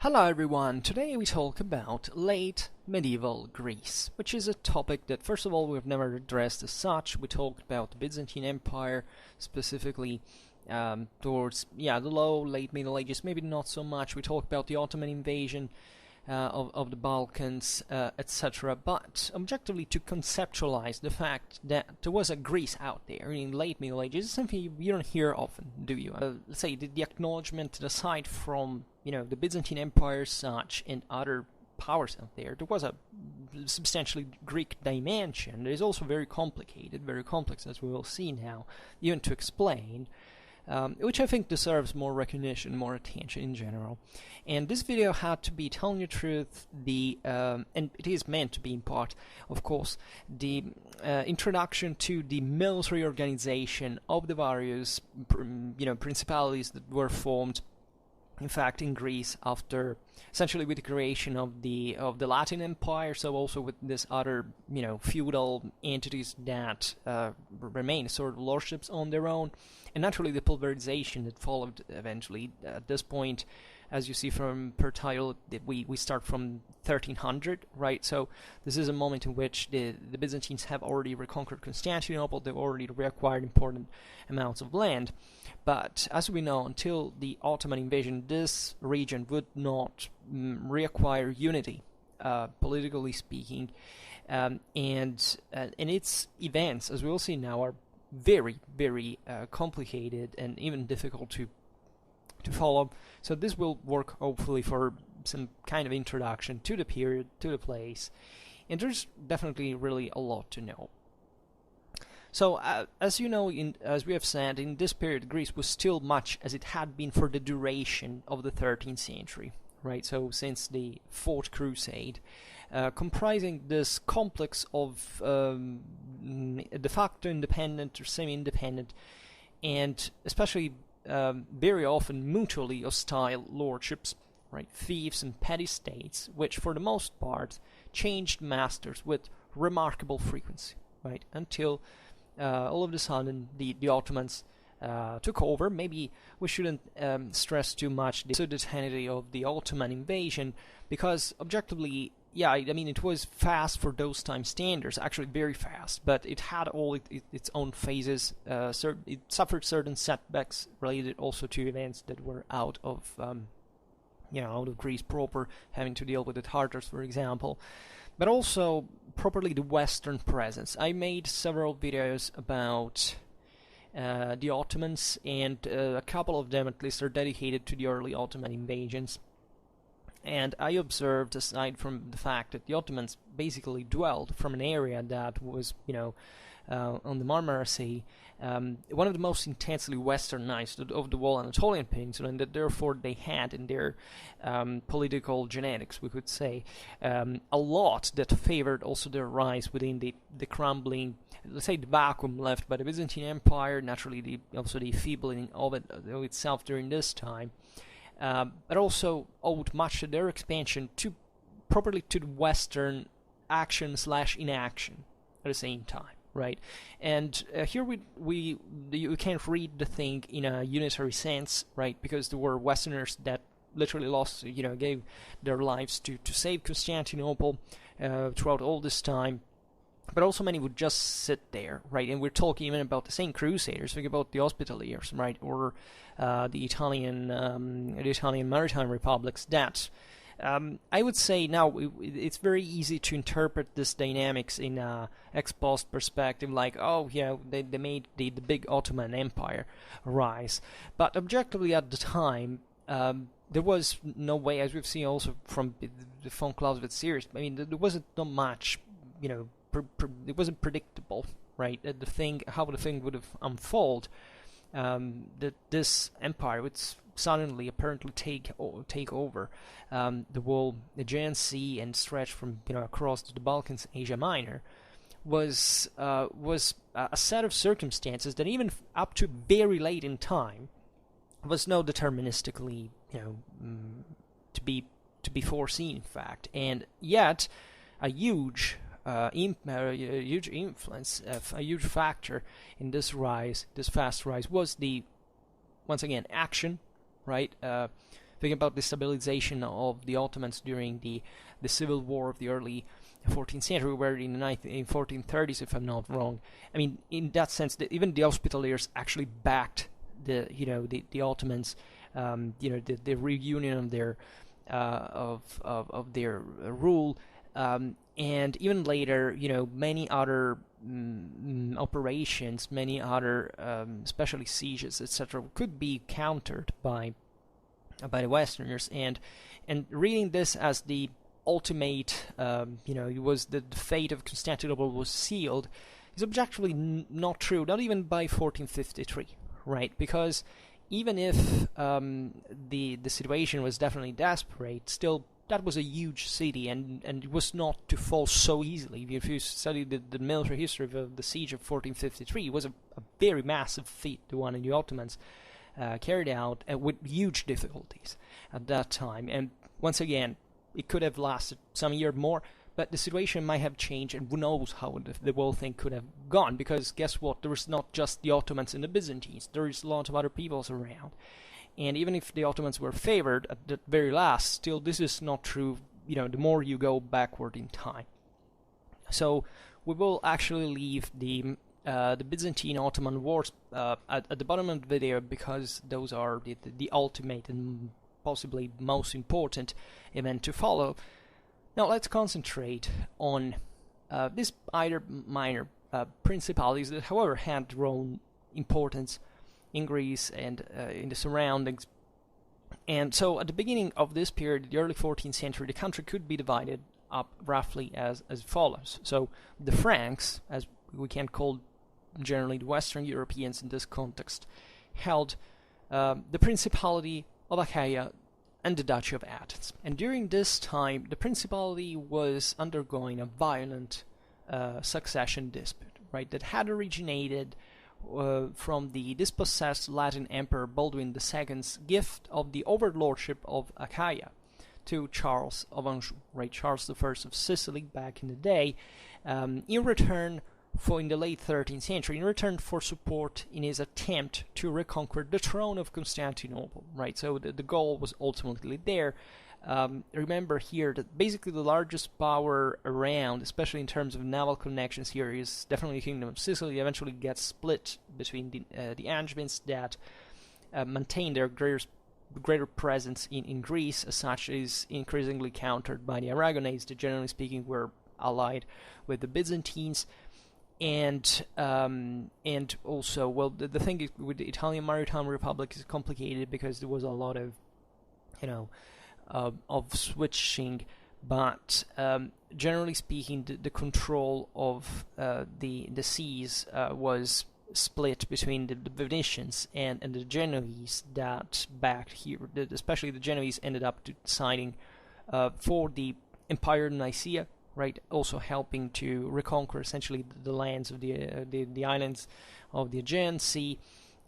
Hello everyone, today we talk about late medieval Greece, which is a topic that first of all we've never addressed as such. We talked about the Byzantine Empire, specifically towards the late Middle Ages, maybe not so much. We talked about the Ottoman invasion of the Balkans, etc. But objectively, to conceptualize the fact that there was a Greece out there in late Middle Ages is something you don't hear often, do you? Let's say the acknowledgement that aside from the Byzantine Empire such and other powers out there was a substantially Greek dimension that is also very complicated, very complex, as we will see now, even to explain. Which I think deserves more recognition, more attention in general. And this video had to be, telling the truth, and it is meant to be in part, of course, the introduction to the military organization of the various, principalities that were formed, in fact, in Greece after, essentially with the creation of the Latin Empire, so also with this other, feudal entities that remain sort of lordships on their own, and naturally the pulverization that followed eventually. At this point, as you see from per title, we start from 1300, right? So this is a moment in which the Byzantines have already reconquered Constantinople, they've already reacquired important amounts of land. But as we know, until the Ottoman invasion, this region would not reacquire unity, politically speaking, and its events, as we'll see now, are very, very complicated and even difficult to follow. So this will work hopefully for some kind of introduction to the period, to the place, and there's definitely really a lot to know. So, as you know, as we have said, in this period, Greece was still much as it had been for the duration of the 13th century, right? So, since the Fourth Crusade, comprising this complex of de facto independent or semi-independent, and especially very often mutually hostile lordships, right? Fiefs and petty states, which for the most part changed masters with remarkable frequency, right? Until all of a sudden the Ottomans took over. Maybe we shouldn't stress too much the certainty of the Ottoman invasion, because objectively, it was fast for those time standards, actually very fast, but it had all its own phases. It suffered certain setbacks related also to events that were out of Greece proper, having to deal with the Tartars, for example, but also properly the Western presence. I made several videos about the Ottomans, and a couple of them at least are dedicated to the early Ottoman invasions. And I observed, aside from the fact that the Ottomans basically dwelled from an area that was, on the Marmara Sea, one of the most intensely westernized of the whole Anatolian Peninsula, and that therefore they had in their political genetics, we could say, a lot that favored also their rise within the crumbling, let's say, the vacuum left by the Byzantine Empire, naturally also the enfeebling of itself during this time. But also owed much of their expansion properly to the Western action/inaction at the same time, right? And here you can't read the thing in a unitary sense, right? Because there were Westerners that literally gave their lives to save Constantinople throughout all this time. But also many would just sit there, right? And we're talking even about the same Crusaders. Think about the Hospitallers, right? Or the Italian maritime republics. That I would say now it's very easy to interpret this dynamics in a ex post perspective, like, they made the big Ottoman Empire rise. But objectively at the time, there was no way, as we've seen also from the von Clausewitz series. There wasn't not much, it wasn't predictable, right? How the thing would have unfold. That this empire would suddenly apparently take over the whole Aegean Sea and stretch from across to the Balkans, Asia Minor, was a set of circumstances that even up to very late in time was not deterministically to be foreseen, in fact, and yet a huge influence, a huge factor in this rise, this fast rise, was the, once again, action, right? thinking about the stabilization of the Ottomans during the civil war of the early 14th century, where in the 1430s, if I'm not wrong. I mean, in that sense, even the Hospitallers actually backed the Ottomans, the reunion of their rule, and even later, many other operations, many other, especially sieges, etc., could be countered by the Westerners, and reading this as the ultimate, it was the fate of Constantinople was sealed, is objectively not true, not even by 1453, right? Because even if the situation was definitely desperate, still that was a huge city, and it was not to fall so easily. If you study the military history of the siege of 1453, it was a very massive feat, the one in the Ottomans carried out with huge difficulties at that time. And once again, it could have lasted some year more, but the situation might have changed, and who knows how the whole thing could have gone, because guess what, there was not just the Ottomans and the Byzantines, there is a lot of other peoples around. And even if the Ottomans were favored at the very last, still this is not true, the more you go backward in time. So we will actually leave the Byzantine-Ottoman wars at the bottom of the video, because those are the ultimate and possibly most important event to follow. Now let's concentrate on these either minor principalities that, however, had their own importance in Greece and in the surroundings. And so at the beginning of this period, the early 14th century, the country could be divided up roughly as follows. So the Franks, as we can call generally the Western Europeans in this context, held the Principality of Achaia and the Duchy of Athens. And during this time, the Principality was undergoing a violent succession dispute, right, that had originated from the dispossessed Latin Emperor Baldwin II's gift of the overlordship of Achaia to Charles of Anjou, right, Charles I of Sicily back in the day, in return in the late 13th century, in return for support in his attempt to reconquer the throne of Constantinople, right? So the goal was ultimately there. Remember here that basically the largest power around, especially in terms of naval connections here, is definitely the Kingdom of Sicily. Eventually gets split between the Angevins that maintain their greater presence in Greece, as such is increasingly countered by the Aragonese, that generally speaking were allied with the Byzantines. And also, well, the thing is, with the Italian Maritime Republic is complicated because there was a lot of, of switching, but generally speaking, the control of the seas was split between the Venetians and the Genoese that backed here. Especially the Genoese ended up deciding for the Empire of Nicaea, right, also helping to reconquer essentially the lands of the islands of the Aegean Sea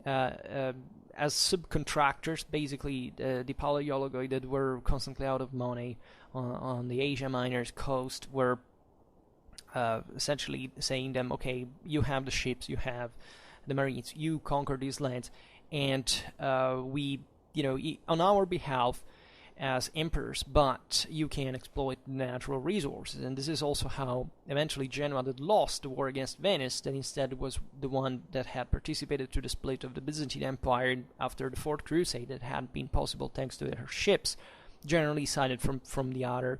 as subcontractors. Basically, the Palaiologoi that were constantly out of money on the Asia Minor's coast were essentially saying them, okay, you have the ships, you have the marines, you conquer these lands, and we, on our behalf as emperors, but you can exploit natural resources. And this is also how eventually Genoa, that lost the war against Venice, that instead was the one that had participated to the split of the Byzantine Empire after the Fourth Crusade, that had been possible thanks to their ships, generally sided from the other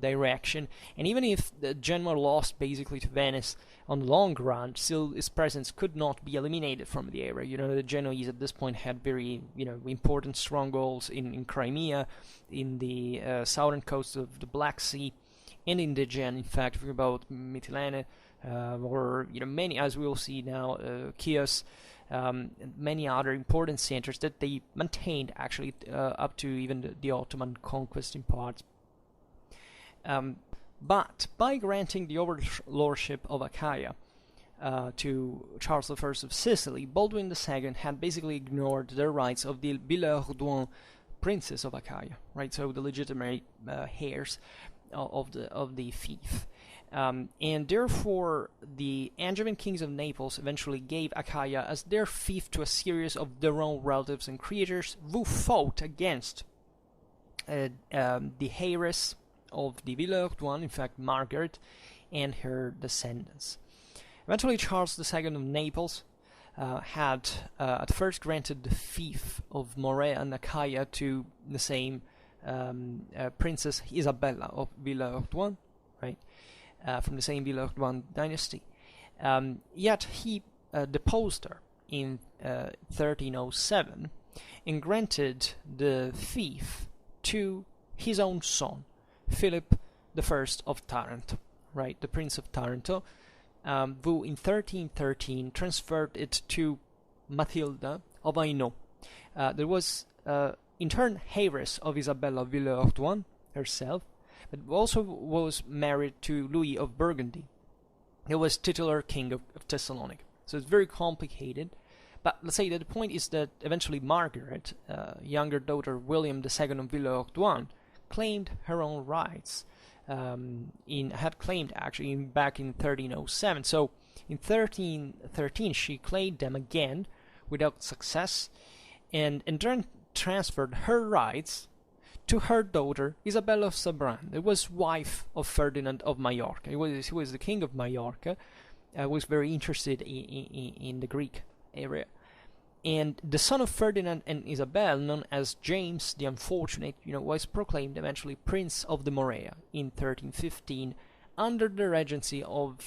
direction. And even if Genoa lost basically to Venice on the long run, still its presence could not be eliminated from the area. The Genoese at this point had very important strongholds in Crimea, in the southern coast of the Black Sea, and in the Aegean. In fact, think about Mytilene, or many, as we will see now, Chios, many other important centers that they maintained actually up to even the Ottoman conquest in parts. But by granting the overlordship of Achaia to Charles I of Sicily, Baldwin II had basically ignored the rights of the Villehardouin princes of Achaia, right? So the legitimate heirs of the fief. And therefore, the Angevin kings of Naples eventually gave Achaia as their fief to a series of their own relatives and creators who fought against the heiress of the Villard one, in fact Margaret, and her descendants. Eventually Charles II of Naples had at first granted the fief of Morea and Achaia to the same Princess Isabella of Villard I, right, from the same Villard I dynasty. Yet he deposed her in 1307 and granted the fief to his own son, Philip I of Taranto, right, the Prince of Taranto, who in 1313 transferred it to Matilda of Hainaut. There was in turn heiress of Isabella Villard I herself, but also was married to Louis of Burgundy. He was titular king of Thessalonica. So it's very complicated. But let's say that the point is that eventually Margaret, younger daughter William II of Villard I, claimed her own rights. Had claimed actually back in 1307. So in 1313 she claimed them again without success, and then transferred her rights to her daughter Isabella of Sabran. It was wife of Ferdinand of Majorca. He was the king of Majorca. Was very interested in the Greek area. And the son of Ferdinand and Isabel, known as James the Unfortunate, was proclaimed eventually Prince of the Morea in 1315 under the regency of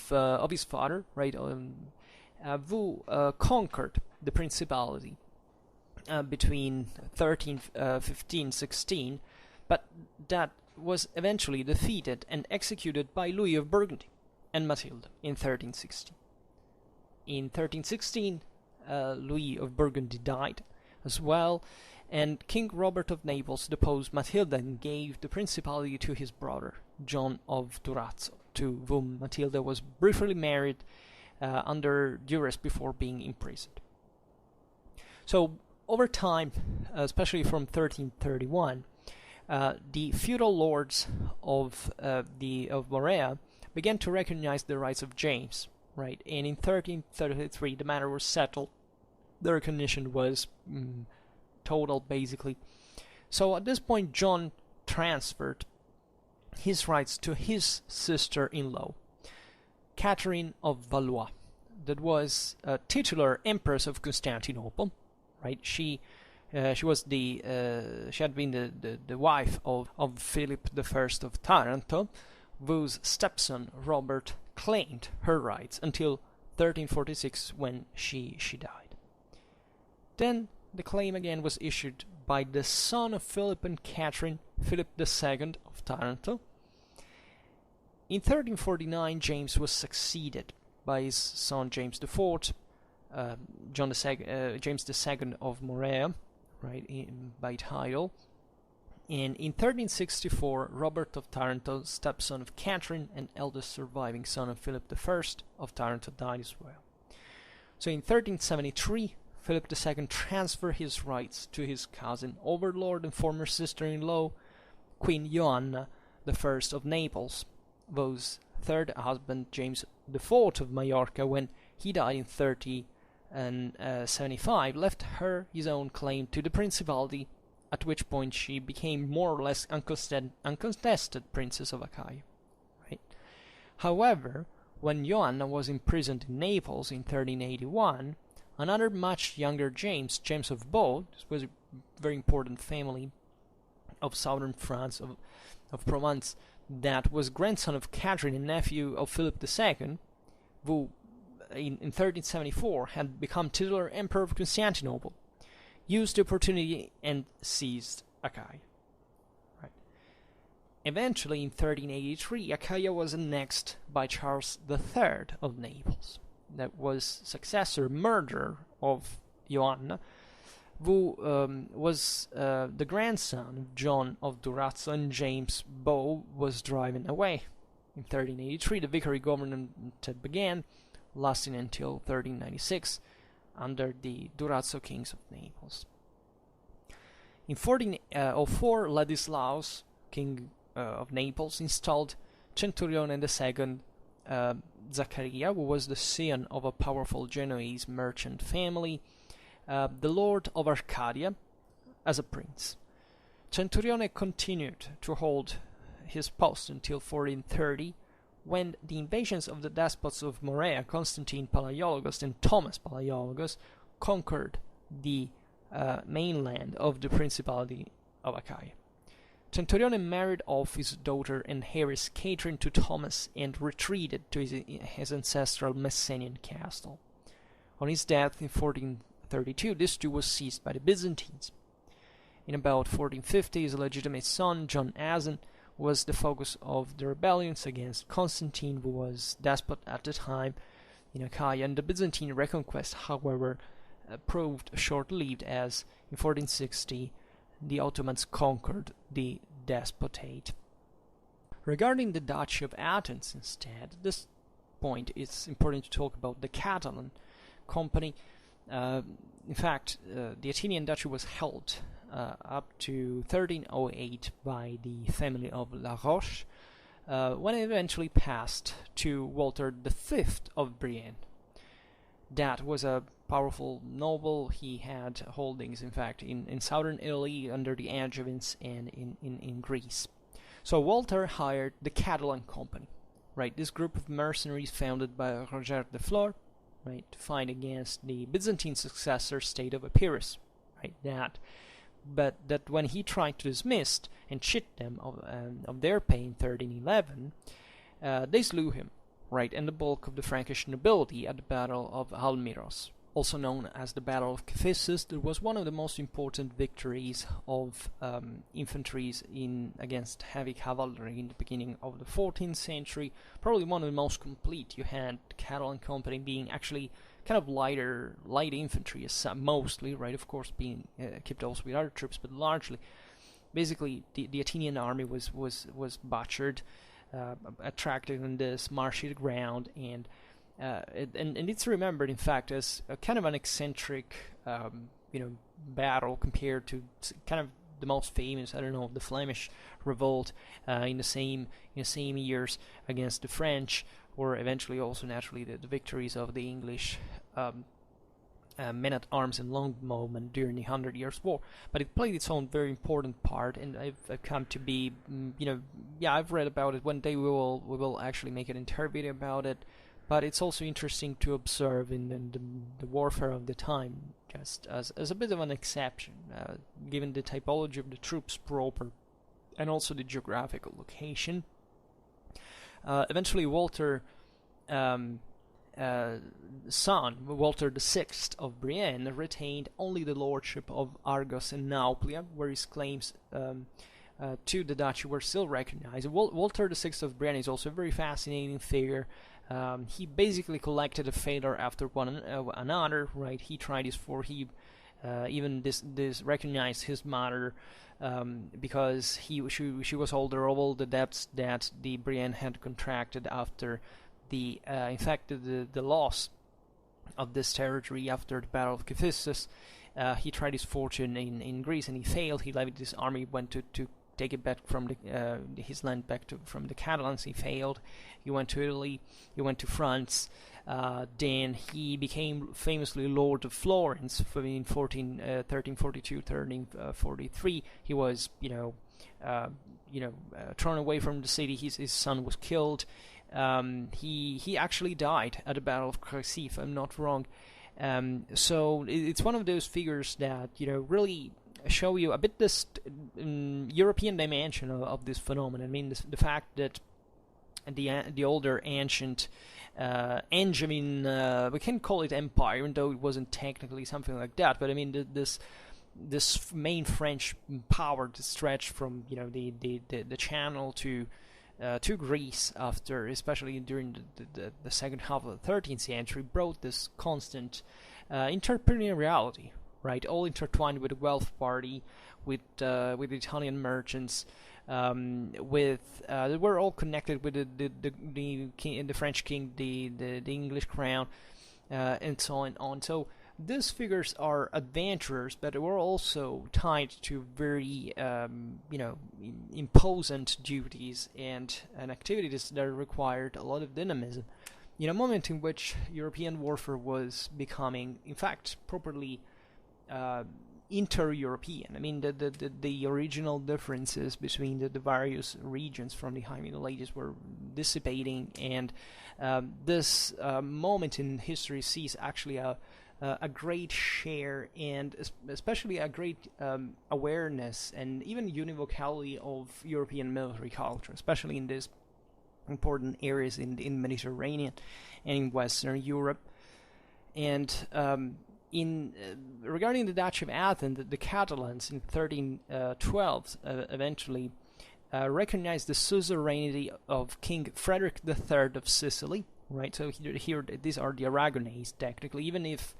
his father, right, who conquered the principality between 1315-16, but that was eventually defeated and executed by Louis of Burgundy and Matilda in 1316. In 1316, Louis of Burgundy died as well, and King Robert of Naples deposed Matilda and gave the principality to his brother, John of Durazzo, to whom Matilda was briefly married under duress before being imprisoned. So, over time, especially from 1331, the feudal lords of Morea began to recognize the rights of James, right? And in 1333, the matter was settled. The recognition was total, basically. So at this point, John transferred his rights to his sister-in-law, Catherine of Valois, that was a titular empress of Constantinople, right? She was she had been the wife of Philip I of Taranto, whose stepson Robert claimed her rights until 1346 when she died. Then the claim again was issued by the son of Philip and Catherine, Philip II of Taranto. In 1349, James was succeeded by his son James IV, James II of Morea, right, by title. And in 1364, Robert of Taranto, stepson of Catherine and eldest surviving son of Philip I of Taranto, died as well. So in 1373, Philip II transferred his rights to his cousin, overlord and former sister-in-law, Queen Joanna I of Naples, whose third husband, James IV of Majorca, when he died in 1375, left her his own claim to the principality, at which point she became more or less uncontested Princess of Achaia. Right? However, when Joanna was imprisoned in Naples in 1381, another much younger James of Beau, this was a very important family of southern France, of Provence, that was grandson of Catherine and nephew of Philip II, who in 1374 had become titular emperor of Constantinople, used the opportunity and seized Achaia. Right. Eventually, in 1383, Achaia was annexed by Charles III of Naples, that was successor murderer of Joanna, who was the grandson of John of Durazzo, and James Beau was driven away. In 1383, the vicary government began, lasting until 1396, under the Durazzo kings of Naples. In 1404, Ladislaus, king of Naples, installed Centurione II Zaccaria, who was the son of a powerful Genoese merchant family, the lord of Arcadia, as a prince. Centurione continued to hold his post until 1430, when the invasions of the despots of Morea, Constantine Palaiologos and Thomas Palaiologos, conquered the mainland of the Principality of Achaia. Centurione married off his daughter and heiress Catherine to Thomas and retreated to his ancestral Messenian castle. On his death in 1432, this too was seized by the Byzantines. In about 1450, his legitimate son, John Azan, was the focus of the rebellions against Constantine, who was despot at the time in Achaia, and the Byzantine reconquest, however, proved short-lived, as in 1460 the Ottomans conquered the despotate. Regarding the Duchy of Athens, instead, at this point it's important to talk about the Catalan company. In fact, the Athenian duchy was held up to 1308 by the family of La Roche, when it eventually passed to Walter V of Brienne. That was a powerful noble. He had holdings, in fact, in southern Italy under the Angevins and in Greece. So Walter hired the Catalan company, right? This group of mercenaries founded by Roger de Flor, right, to fight against the Byzantine successor state of Epirus, right? But that when he tried to dismiss and cheat them of their pay in 1311, they slew him, right, and the bulk of the Frankish nobility at the Battle of Almiros, also known as the Battle of Cephissus. That was one of the most important victories of infantry against heavy cavalry in the beginning of the 14th century. Probably one of the most complete. You had the Catalan company being actually kind of light infantry, mostly, right? Of course, being kept also with other troops, but largely, basically, the Athenian army was butchered, attracted in this marshy ground, and it's remembered, in fact, as a kind of an eccentric, battle compared to kind of the most famous, I don't know, the Flemish revolt in the same years against the French, or eventually also naturally the victories of the English men-at-arms and longbowmen during the 100 Years' War. But it played its own very important part, and I've come to be, I've read about it. One day we will actually make an entire video about it. But it's also interesting to observe in the warfare of the time, just as a bit of an exception, given the typology of the troops proper, and also the geographical location. Eventually, Walter's son, Walter VI of Brienne, retained only the lordship of Argos and Nauplia, where his claims to the duchy were still recognized. Walter VI of Brienne is also a very fascinating figure. He basically collected a failure after one another, right? He tried his for he even this recognized his mother because she was older of all the debts that the Brienne had contracted after the loss of this territory after the Battle of Cephissus. He tried his fortune in Greece and he failed. He led his army, went to take it back from his land from the Catalans. He failed. He went to Italy. He went to France. Then he became famously Lord of Florence in 1342, 1343. He was, thrown away from the city. His son was killed. He actually died at the Battle of Crécy, if I'm not wrong. So it's one of those figures that really show you a bit this European dimension of this phenomenon. I mean, the fact that the older ancient Angevin, we can call it empire, even though it wasn't technically something like that. But I mean, this main French power that stretched from the Channel to Greece after, especially during the second half of the 13th century, brought this constant entrepreneuriality, right? All intertwined with the wealth party, with Italian merchants, they were all connected with the French king, the English crown, and so on. So these figures are adventurers, but they were also tied to very imposant duties and activities that required a lot of dynamism. In a moment in which European warfare was becoming, in fact, properly inter-European. I mean, the original differences between the various regions from the High Middle Ages were dissipating, and this moment in history sees actually a great share, and especially a great awareness and even univocality of European military culture, especially in these important areas in the Mediterranean and in Western Europe. And regarding the Duchy of Athens, the Catalans in 1312 eventually recognized the suzerainty of King Frederick III of Sicily. Right, so here these are the Aragonese, technically, even if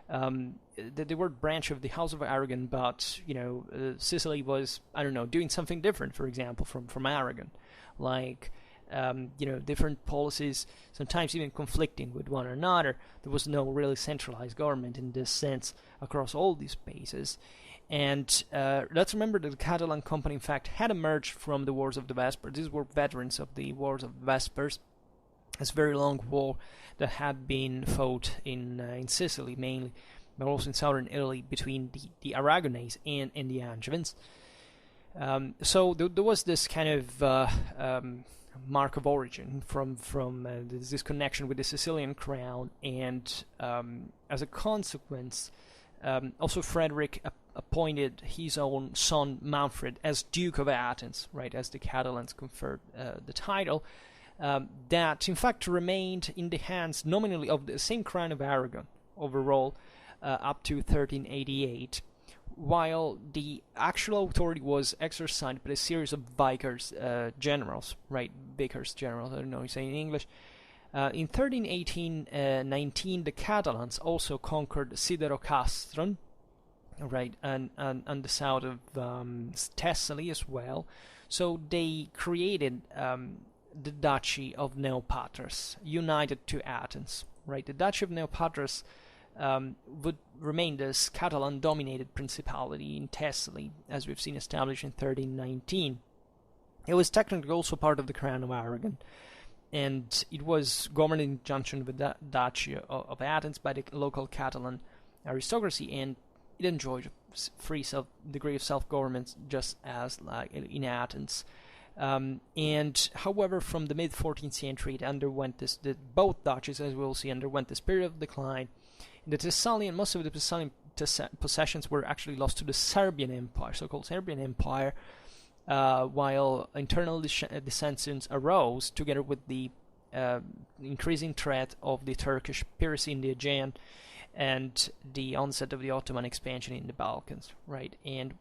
they were branch of the House of Aragon, but Sicily was, I don't know, doing something different, for example, from Aragon, like different policies, sometimes even conflicting with one another. There was no really centralized government in this sense across all these spaces. And let's remember that the Catalan Company, in fact, had emerged from the Wars of the Vespers. These were veterans of the Wars of the Vespers. It's a very long war that had been fought in Sicily mainly, but also in southern Italy between the Aragonese and the Angevins. So there was this kind of mark of origin from this connection with the Sicilian crown, and as a consequence, also Frederick appointed his own son Manfred as Duke of Athens, right, as the Catalans conferred the title, that in fact remained in the hands nominally of the same crown of Aragon overall up to 1388, while the actual authority was exercised by a series of vicars generals, right, vicars generals, I don't know how you say in English. In 1318-19, the Catalans also conquered Siderocastron, right, and the south of Thessaly as well. So they created the Duchy of Neopatras, united to Athens, right. The Duchy of Neopatras would remain this Catalan-dominated principality in Thessaly, as we've seen established in 1319. It was technically also part of the Crown of Aragon, and it was governed in conjunction with the Duchy of Athens by the local Catalan aristocracy, and it enjoyed a degree of self-government just as like in Athens. And however, from the mid-14th century, it underwent both duchies, as we'll see, underwent this period of decline. The Thessalian, most of the Thessalian possessions were actually lost to the Serbian Empire, so-called Serbian Empire, while internal dissensions arose together with the increasing threat of the Turkish piracy in the Aegean and the onset of the Ottoman expansion in the Balkans, right? And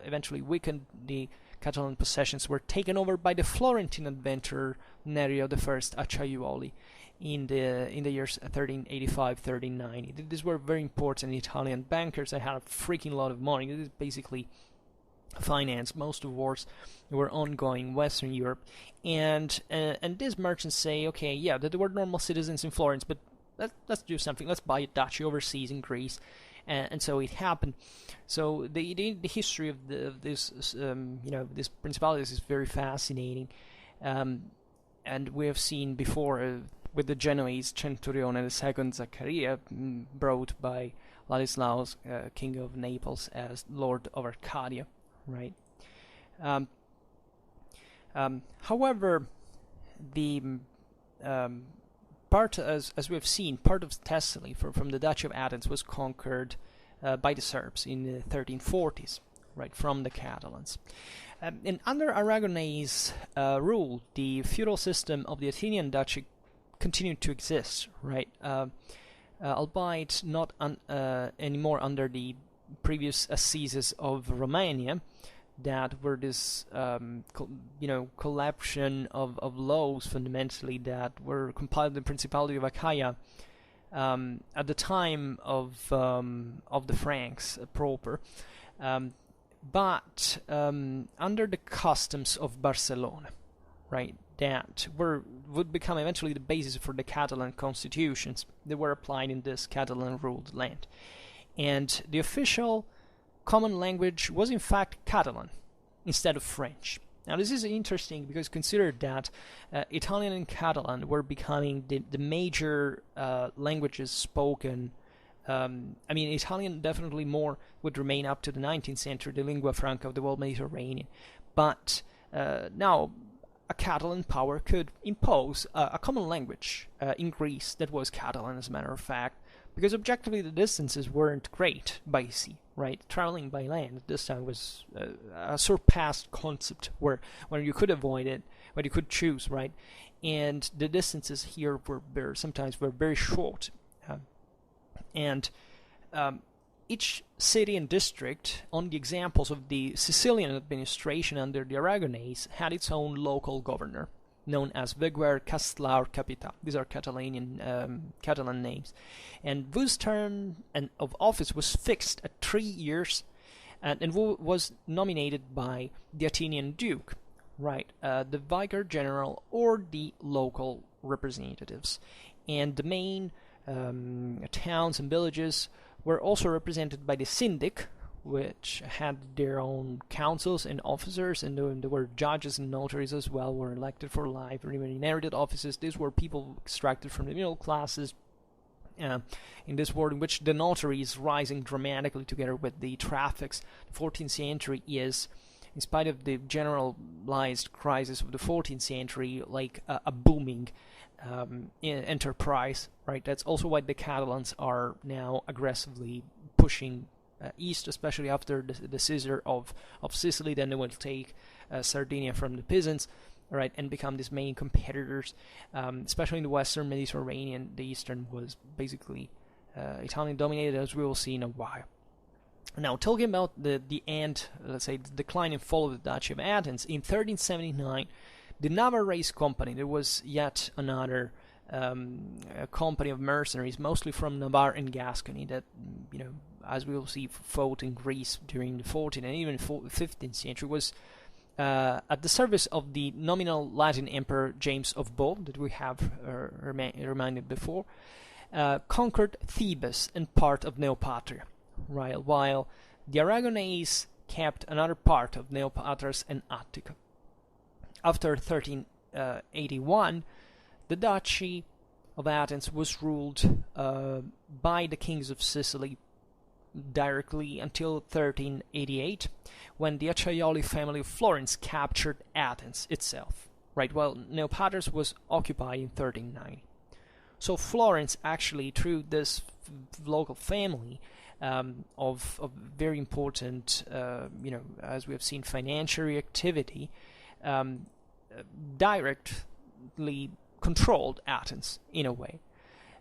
eventually weakened. The Catalan possessions were taken over by the Florentine adventurer Nerio I Acciaiuoli in the years 1385-1390. These were very important Italian bankers that had a freaking lot of money. This is basically financed most of the wars that were ongoing in Western Europe, and these merchants say, okay, yeah, that there were normal citizens in Florence, but let's do something. Let's buy a duchy overseas in Greece. And so it happened. So the history of this this principalities is very fascinating, and we have seen before with the Genoese Centurione II Zaccaria, brought by Ladislaus, King of Naples, as Lord of Arcadia, right? However, the part, as we have seen, part of Thessaly from the Duchy of Athens was conquered by the Serbs in the 1340s, right, from the Catalans. And under Aragonese rule, the feudal system of the Athenian Duchy continued to exist, right, albeit not anymore under the previous assizes of Romania, that were this collection of laws fundamentally that were compiled in the Principality of Achaia at the time of the Franks proper, but under the customs of Barcelona, right, that would become eventually the basis for the Catalan constitutions that were applied in this Catalan-ruled land. And the official common language was in fact Catalan instead of French. Now this is interesting because consider that Italian and Catalan were becoming the major languages spoken I mean, Italian definitely more would remain up to the 19th century, the lingua franca of the world Mediterranean. But now a Catalan power could impose a common language in Greece that was Catalan, as a matter of fact, because objectively the distances weren't great by sea, right? Traveling by land at this time was a surpassed concept where you could avoid it, where you could choose, right? And the distances here were sometimes very short. And each city and district, on the examples of the Sicilian administration under the Aragonese, had its own local governor, known as Veguer Castlar Capita. These are Catalan names. And whose term of office was fixed at 3 years and was nominated by the Athenian duke, right, the vicar general or the local representatives. And the main towns and villages were also represented by the syndic, which had their own councils and officers, and there were judges and notaries as well, were elected for life or even inherited offices. These were people extracted from the middle classes in this world, in which the notary is rising dramatically together with the traffics. The 14th century is, in spite of the generalized crisis of the 14th century, like a booming enterprise, right? That's also why the Catalans are now aggressively pushing east, especially after the seizure of Sicily. Then they will take Sardinia from the Pisans, right, and become these main competitors, especially in the western Mediterranean. The eastern was basically Italian dominated, as we will see in a while. Now, talking about the end, let's say, the decline and fall of the Duchy of Athens, in 1379, the Navarre Race Company, there was yet another company of mercenaries, mostly from Navarre and Gascony, that, as we will see, fought in Greece during the 14th and even 15th century, was at the service of the nominal Latin Emperor James of Bow, that we have reminded before, conquered Thebes and part of Neopatria, right, while the Aragonese kept another part of Neopatras and Attica. After 1381, the Duchy of Athens was ruled by the kings of Sicily directly until 1388, when the Acciaioli family of Florence captured Athens itself, right, while Neopatras was occupied in 1390. So Florence actually, through this local family of very important, as we have seen, financial activity, directly controlled Athens in a way.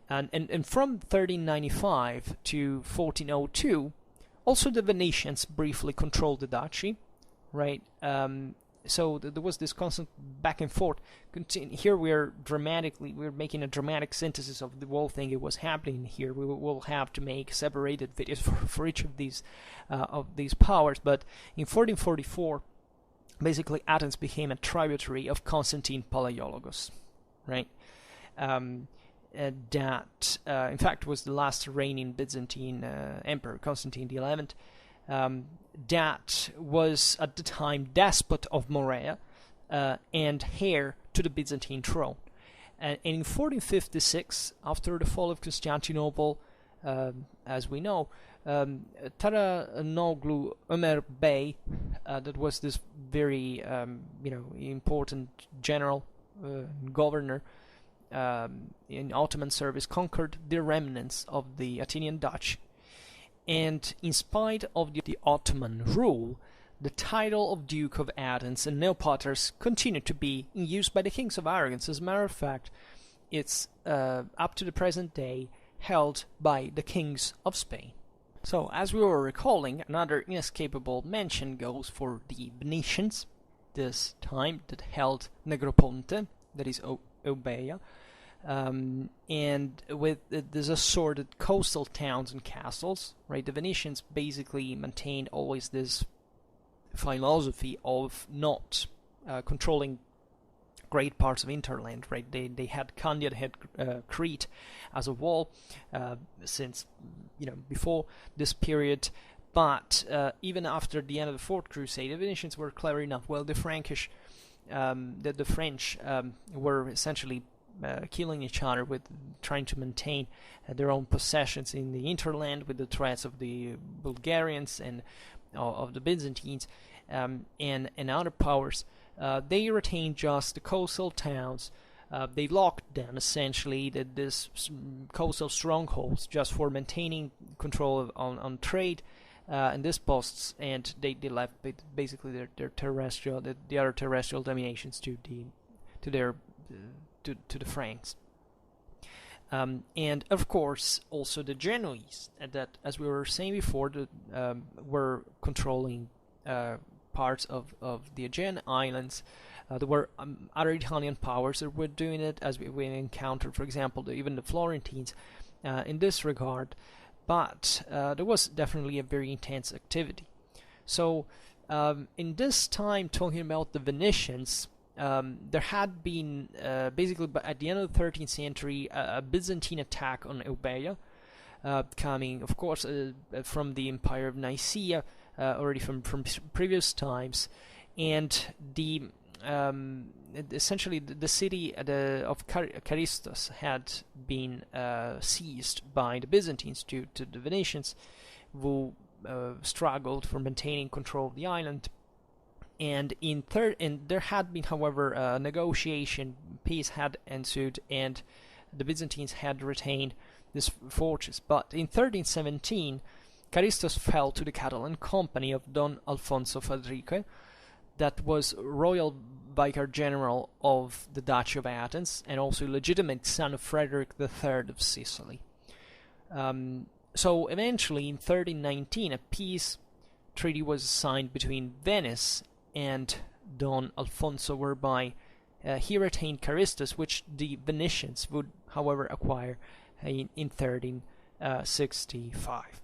And from 1395 to 1402, also the Venetians briefly controlled the duchy, right? So there was this constant back and forth. Here we're making a dramatic synthesis of the whole thing. It was happening here. We will have to make separated videos for each of these powers. But in 1444, basically Athens became a tributary of Constantine Palaiologos, right? That, in fact, was the last reigning Byzantine emperor, Constantine XI. That was at the time despot of Morea and heir to the Byzantine throne. And in 1456, after the fall of Constantinople, as we know, Taranoglu Ömer Bey, that was this very important general governor in Ottoman service, conquered the remnants of the Athenian Dutch. And in spite of the Ottoman rule, the title of Duke of Athens and Neopatras continued to be in use by the kings of Aragon. As a matter of fact, it's up to the present day held by the kings of Spain. So, as we were recalling, another inescapable mention goes for the Venetians, this time that held Negroponte, that is Euboea, and with these assorted coastal towns and castles, right? The Venetians basically maintained always this philosophy of not controlling great parts of hinterland, right? They had Candia, they had Crete as a wall since before this period, but even after the end of the Fourth Crusade, the Venetians were clever enough. Well, the French were essentially killing each other, with trying to maintain their own possessions in the hinterland, with the threats of the Bulgarians and of the Byzantines and other powers. They retained just the coastal towns. They locked down essentially this coastal strongholds just for maintaining control on trade and these posts, and they left basically their terrestrial, the other terrestrial dominations to the Franks. And of course also the Genoese, that, as we were saying before, were controlling parts of the Aegean islands. There were other Italian powers that were doing it, as we encountered, for example, even the Florentines in this regard. But there was definitely a very intense activity. So in this time, talking about the Venetians, there had been basically at the end of the 13th century a Byzantine attack on Euboea, coming of course from the Empire of Nicaea, already from previous times, and the essentially the city of Charistos had been seized by the Byzantines due to the Venetians, who struggled for maintaining control of the island. And there had been, however, a negotiation, peace had ensued, and the Byzantines had retained this fortress. But in 1317, Charistos fell to the Catalan company of Don Alfonso Fadrique, that was royal vicar general of the Duchy of Athens, and also legitimate son of Frederick III of Sicily. So eventually, in 1319, a peace treaty was signed between Venice and Don Alfonso, whereby he retained Charistos, which the Venetians would, however, acquire in 1365.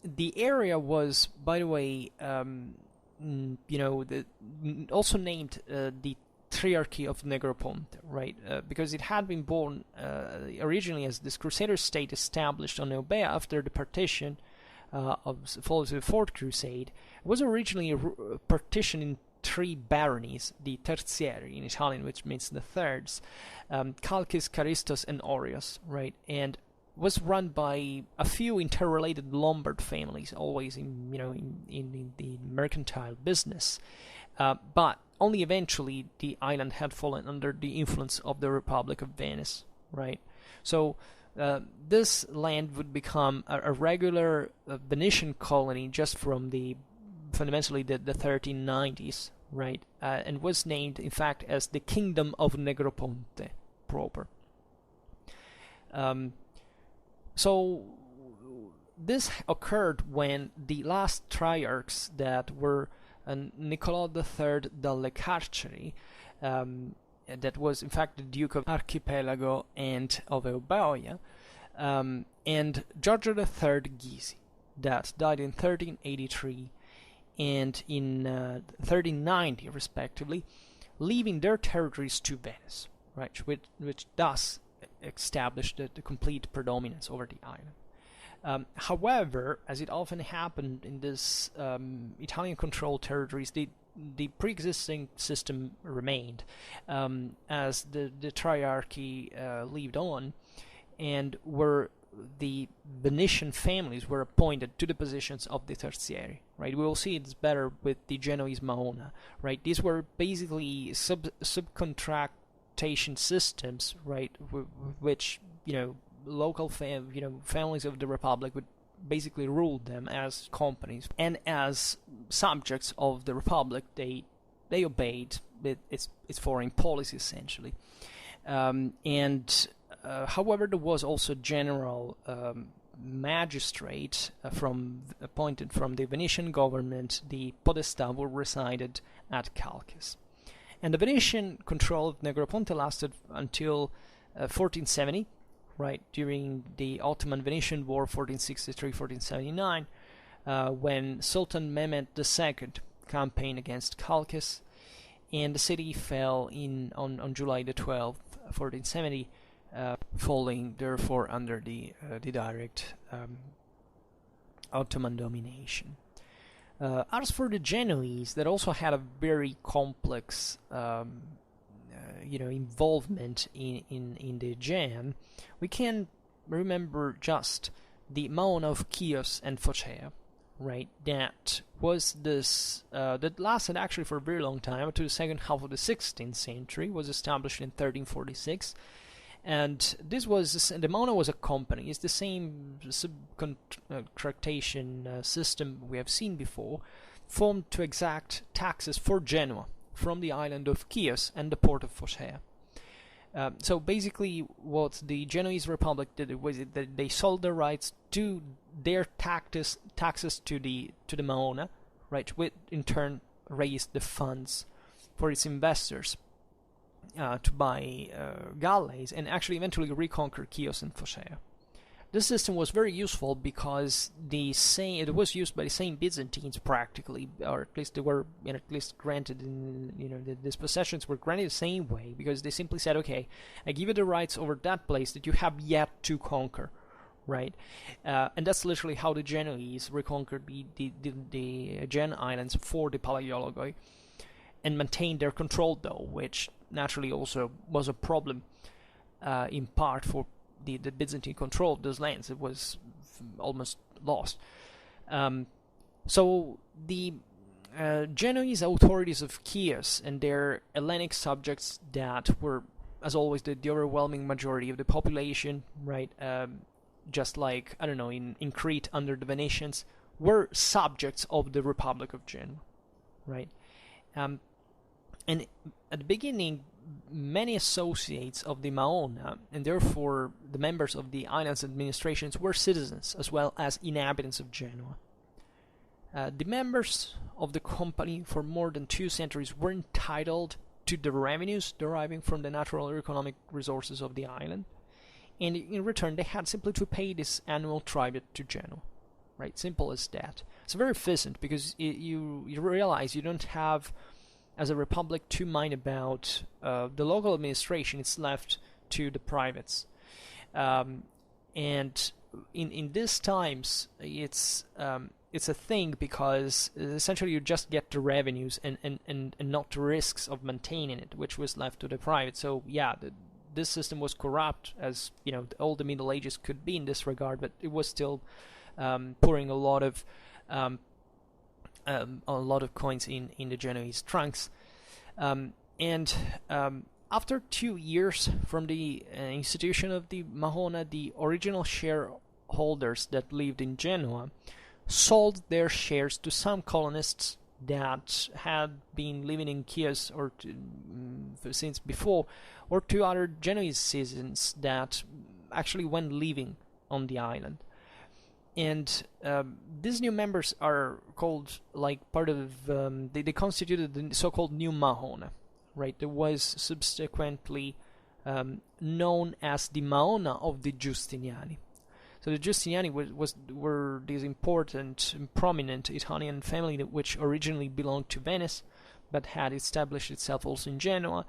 The area was, by the way, also named the Triarchy of Negroponte, right? Because it had been born originally as this Crusader state established on Euboea after the partition follows the Fourth Crusade. It was originally a partition in three baronies, the terzieri in Italian, which means the thirds, Chalcis, Charistos, and Orius, right? And was run by a few interrelated Lombard families, always in the mercantile business, but only eventually the island had fallen under the influence of the Republic of Venice, right? So this land would become a regular Venetian colony just from fundamentally the 1390s, right? And was named, in fact, as the Kingdom of Negroponte proper. So this occurred when the last triarchs, that were Niccolò III dalle Carceri, that was in fact the Duke of Archipelago and of Euboea, and Giorgio III Gysi, that died in 1383 and in 1390 respectively, leaving their territories to Venice, right, which thus established the complete predominance over the island. However, as it often happened in this Italian-controlled territories, the pre-existing system remained, as the triarchy lived on, and were the Venetian families were appointed to the positions of the terzieri, right? We will see it's better with the Genoese Maona, right? These were basically subcontractation systems, right? Which, local families of the Republic would basically rule them as companies, and as subjects of the Republic, they obeyed its foreign policy essentially. However, there was also general magistrate appointed from the Venetian government, the Podestà, who resided at Chalcis. And the Venetian control of Negroponte lasted until 1470, right, during the Ottoman-Venetian War 1463-1479, when Sultan Mehmed II campaigned against Chalcis, and the city fell on July the 12th, 1470, falling therefore under the direct Ottoman domination. As for the Genoese, that also had a very complex involvement in the Aegean, we can remember just the Maon of Chios and Phocaea, right? That was this that lasted actually for a very long time, up to the second half of the 16th century. Was established in 1346, and this was the Maona was a company. It's the same subcontractation system we have seen before, formed to exact taxes for Genoa from the island of Chios and the port of Phocaea. So basically, what the Genoese Republic did was that they sold their rights to their taxes to the Maona, right? Which in turn raised the funds for its investors to buy galleys and actually eventually reconquer Chios and Phocaea. This system was very useful because it was used by the same Byzantines practically, or at least they were at least granted these possessions were granted the same way, because they simply said, okay, I give you the rights over that place that you have yet to conquer, right? And that's literally how the Genoese reconquered the Aegean islands for the Palaiologoi and maintained their control, though, which naturally also was a problem in part for the Byzantine control of those lands. It was almost lost. So the Genoese authorities of Chios and their Hellenic subjects that were, as always, the overwhelming majority of the population, right? Just like, I don't know, in Crete under the Venetians, were subjects of the Republic of Genoa, right? And at the beginning, many associates of the Maona, and therefore the members of the island's administrations, were citizens as well as inhabitants of Genoa. The members of the company for more than 2 centuries were entitled to the revenues deriving from the natural or economic resources of the island, and in return they had simply to pay this annual tribute to Genoa. Right, simple as that. It's very efficient because you realize you don't have, as a republic, to mind about the local administration. It's left to the privates, and in these times it's a thing because essentially you just get the revenues and not the risks of maintaining it, which was left to the private. So yeah, this system was corrupt, as all the Middle Ages could be in this regard, but it was still pouring a lot of coins in the Genoese trunks. After 2 years from the institution of the Mahona, the original shareholders that lived in Genoa sold their shares to some colonists that had been living in Chios since before, or to other Genoese citizens that actually went living on the island. And these new members are called, like, part of they constituted the so-called New Mahona, right? That was subsequently known as the Maona of the Giustiniani. So the Giustiniani were this important and prominent Italian family which originally belonged to Venice, but had established itself also in Genoa,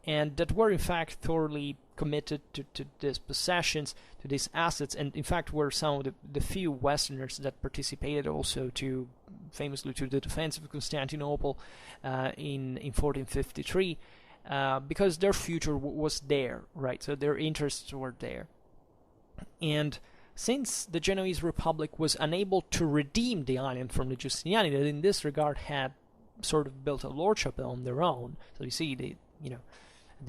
and that were in fact thoroughly committed to these possessions, to these assets, and in fact were some of the few Westerners that participated also famously to the defense of Constantinople in 1453, because their future was there, right? So their interests were there. And since the Genoese Republic was unable to redeem the island from the Giustiniani, that in this regard had sort of built a lordship on their own, so you see the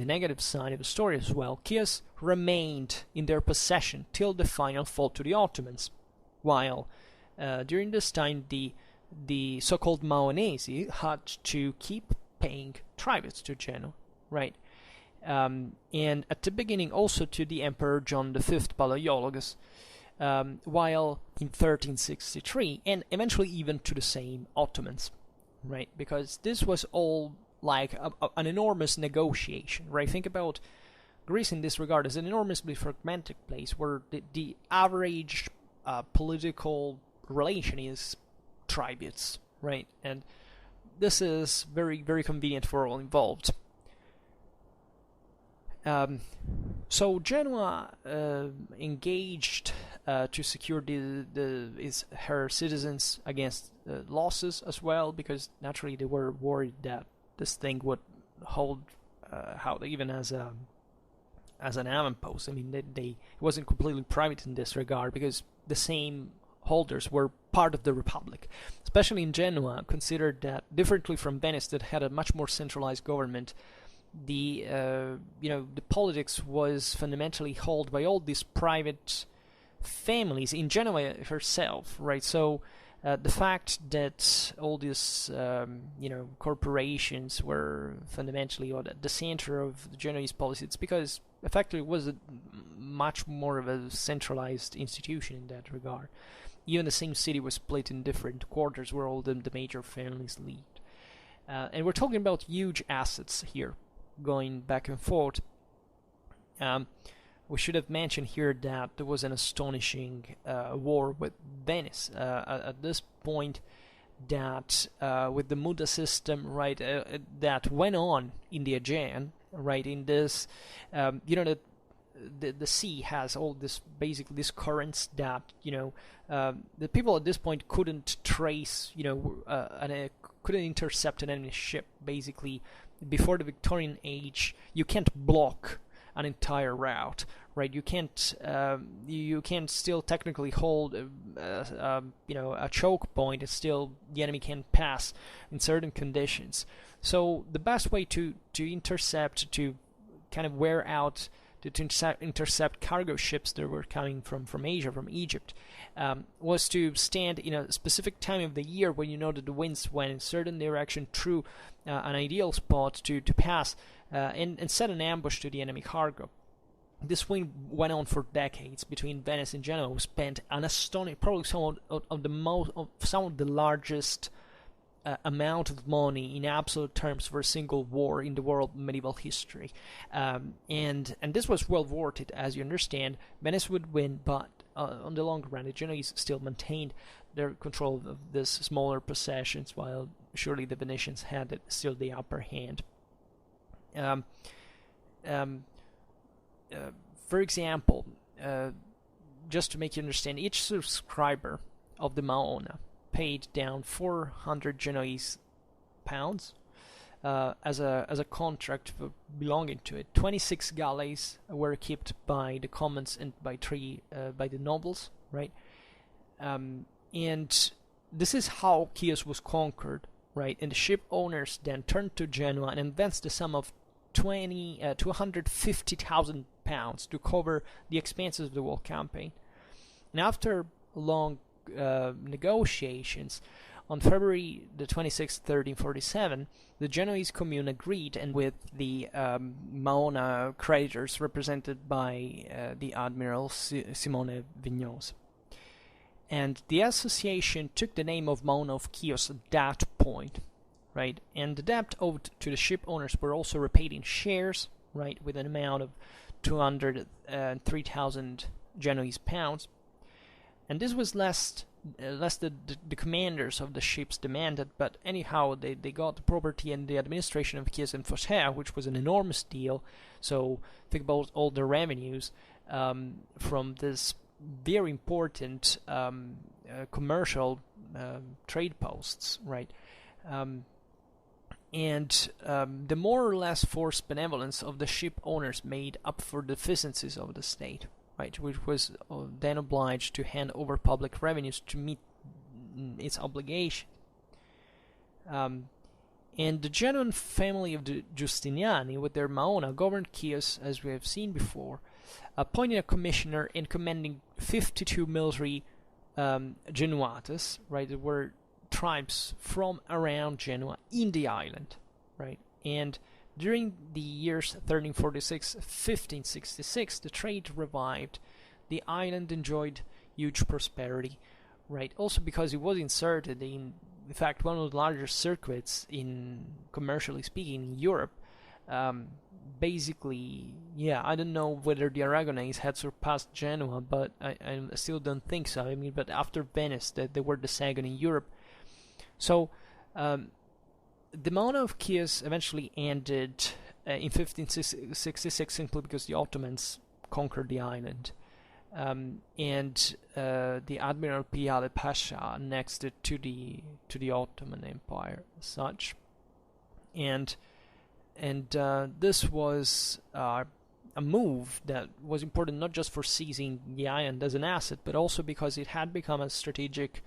negative side of the story as well, Chios remained in their possession till the final fall to the Ottomans, while during this time the so-called Maonesi had to keep paying tributes to Genoa, right? And at the beginning also to the Emperor John V Palaiologos, while in 1363, and eventually even to the same Ottomans, right? Because this was all like an enormous negotiation, right? Think about Greece in this regard as an enormously fragmented place where the average political relation is tributes, right? And this is very, very convenient for all involved. So Genoa engaged to secure her citizens against losses as well, because naturally they were worried that this thing would hold how even as an avampost. I mean, it wasn't completely private in this regard, because the same holders were part of the Republic, especially in Genoa, considered that differently from Venice, that had a much more centralized government. The politics was fundamentally held by all these private families in Genoa herself, right? So the fact that all these corporations were fundamentally at the center of the Genoese policy, it's because effectively it was much more of a centralized institution in that regard. Even the same city was split in different quarters where all the major families lived. And we're talking about huge assets here, going back and forth. We should have mentioned here that there was an astonishing war with Venice at this point, that with the Muda system, right, that went on in the Aegean, right, in this, that the sea has all this, basically these currents that the people at this point couldn't trace, couldn't intercept an enemy ship. Basically, before the Victorian age, you can't block an entire route, right? You can't still technically hold a choke point, and still the enemy can pass in certain conditions. So the best way to intercept, to kind of wear out, to intercept cargo ships that were coming from Asia, from Egypt, was to stand in a specific time of the year when you know that the winds went in a certain direction through an ideal spot to pass and set an ambush to the enemy cargo. This wind went on for decades between Venice and Genoa. We spent an astonishing, probably some of the largest amount of money in absolute terms for a single war in the world medieval history, and this was well worth it. As you understand, Venice would win, but on the long run, the Genoese still maintained their control of these smaller possessions, while surely the Venetians had still the upper hand. For example, just to make you understand, each subscriber of the Maona paid down 400 Genoese pounds as a contract belonging to it. 26 galleys were equipped by the commons and by the nobles, right? And this is how Chios was conquered, right? And the ship owners then turned to Genoa and advanced the sum of 250,000 pounds to cover the expenses of the whole campaign. And after long negotiations, on February the 26th, 1347, the Genoese commune agreed, and with the Maona creditors represented by the Admiral Simone Vignosa. And the association took the name of Maona of Chios at that point, right? And the debt owed to the ship owners were also repaid in shares, right, with an amount of 203,000 Genoese pounds. And this was less the commanders of the ships demanded, but anyhow they got the property and the administration of Chios and Phocea, which was an enormous deal. So think about all the revenues from this very important commercial trade posts, right? And the more or less forced benevolence of the ship owners made up for the deficiencies of the state, right, which was then obliged to hand over public revenues to meet its obligation. And the Genoan family of the Giustiniani, with their Maona, governed Chios, as we have seen before, appointing a commissioner and commanding 52 military Genuates, right, that were tribes from around Genoa in the island, right? And during the years 1346-1566, the trade revived. The island enjoyed huge prosperity, right? Also because it was inserted in fact, one of the largest circuits in, commercially speaking, in Europe. Basically, yeah, I don't know whether the Aragonese had surpassed Genoa, but I still don't think so. I mean, but after Venice, they were the second in Europe. So, the Maona of Chios eventually ended in 1566 simply because the Ottomans conquered the island. And the Admiral Piyale Pasha annexed it to the Ottoman Empire as such. And this was a move that was important not just for seizing the island as an asset, but also because it had become a strategic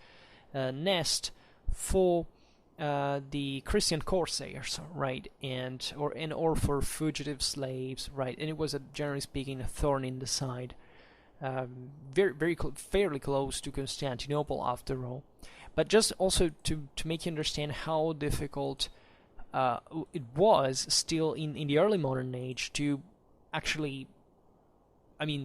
nest for the Christian corsairs, right, or for fugitive slaves, right, and it was generally speaking a thorn in the side, fairly close to Constantinople after all. But just also to make you understand how difficult it was still in the early modern age to actually,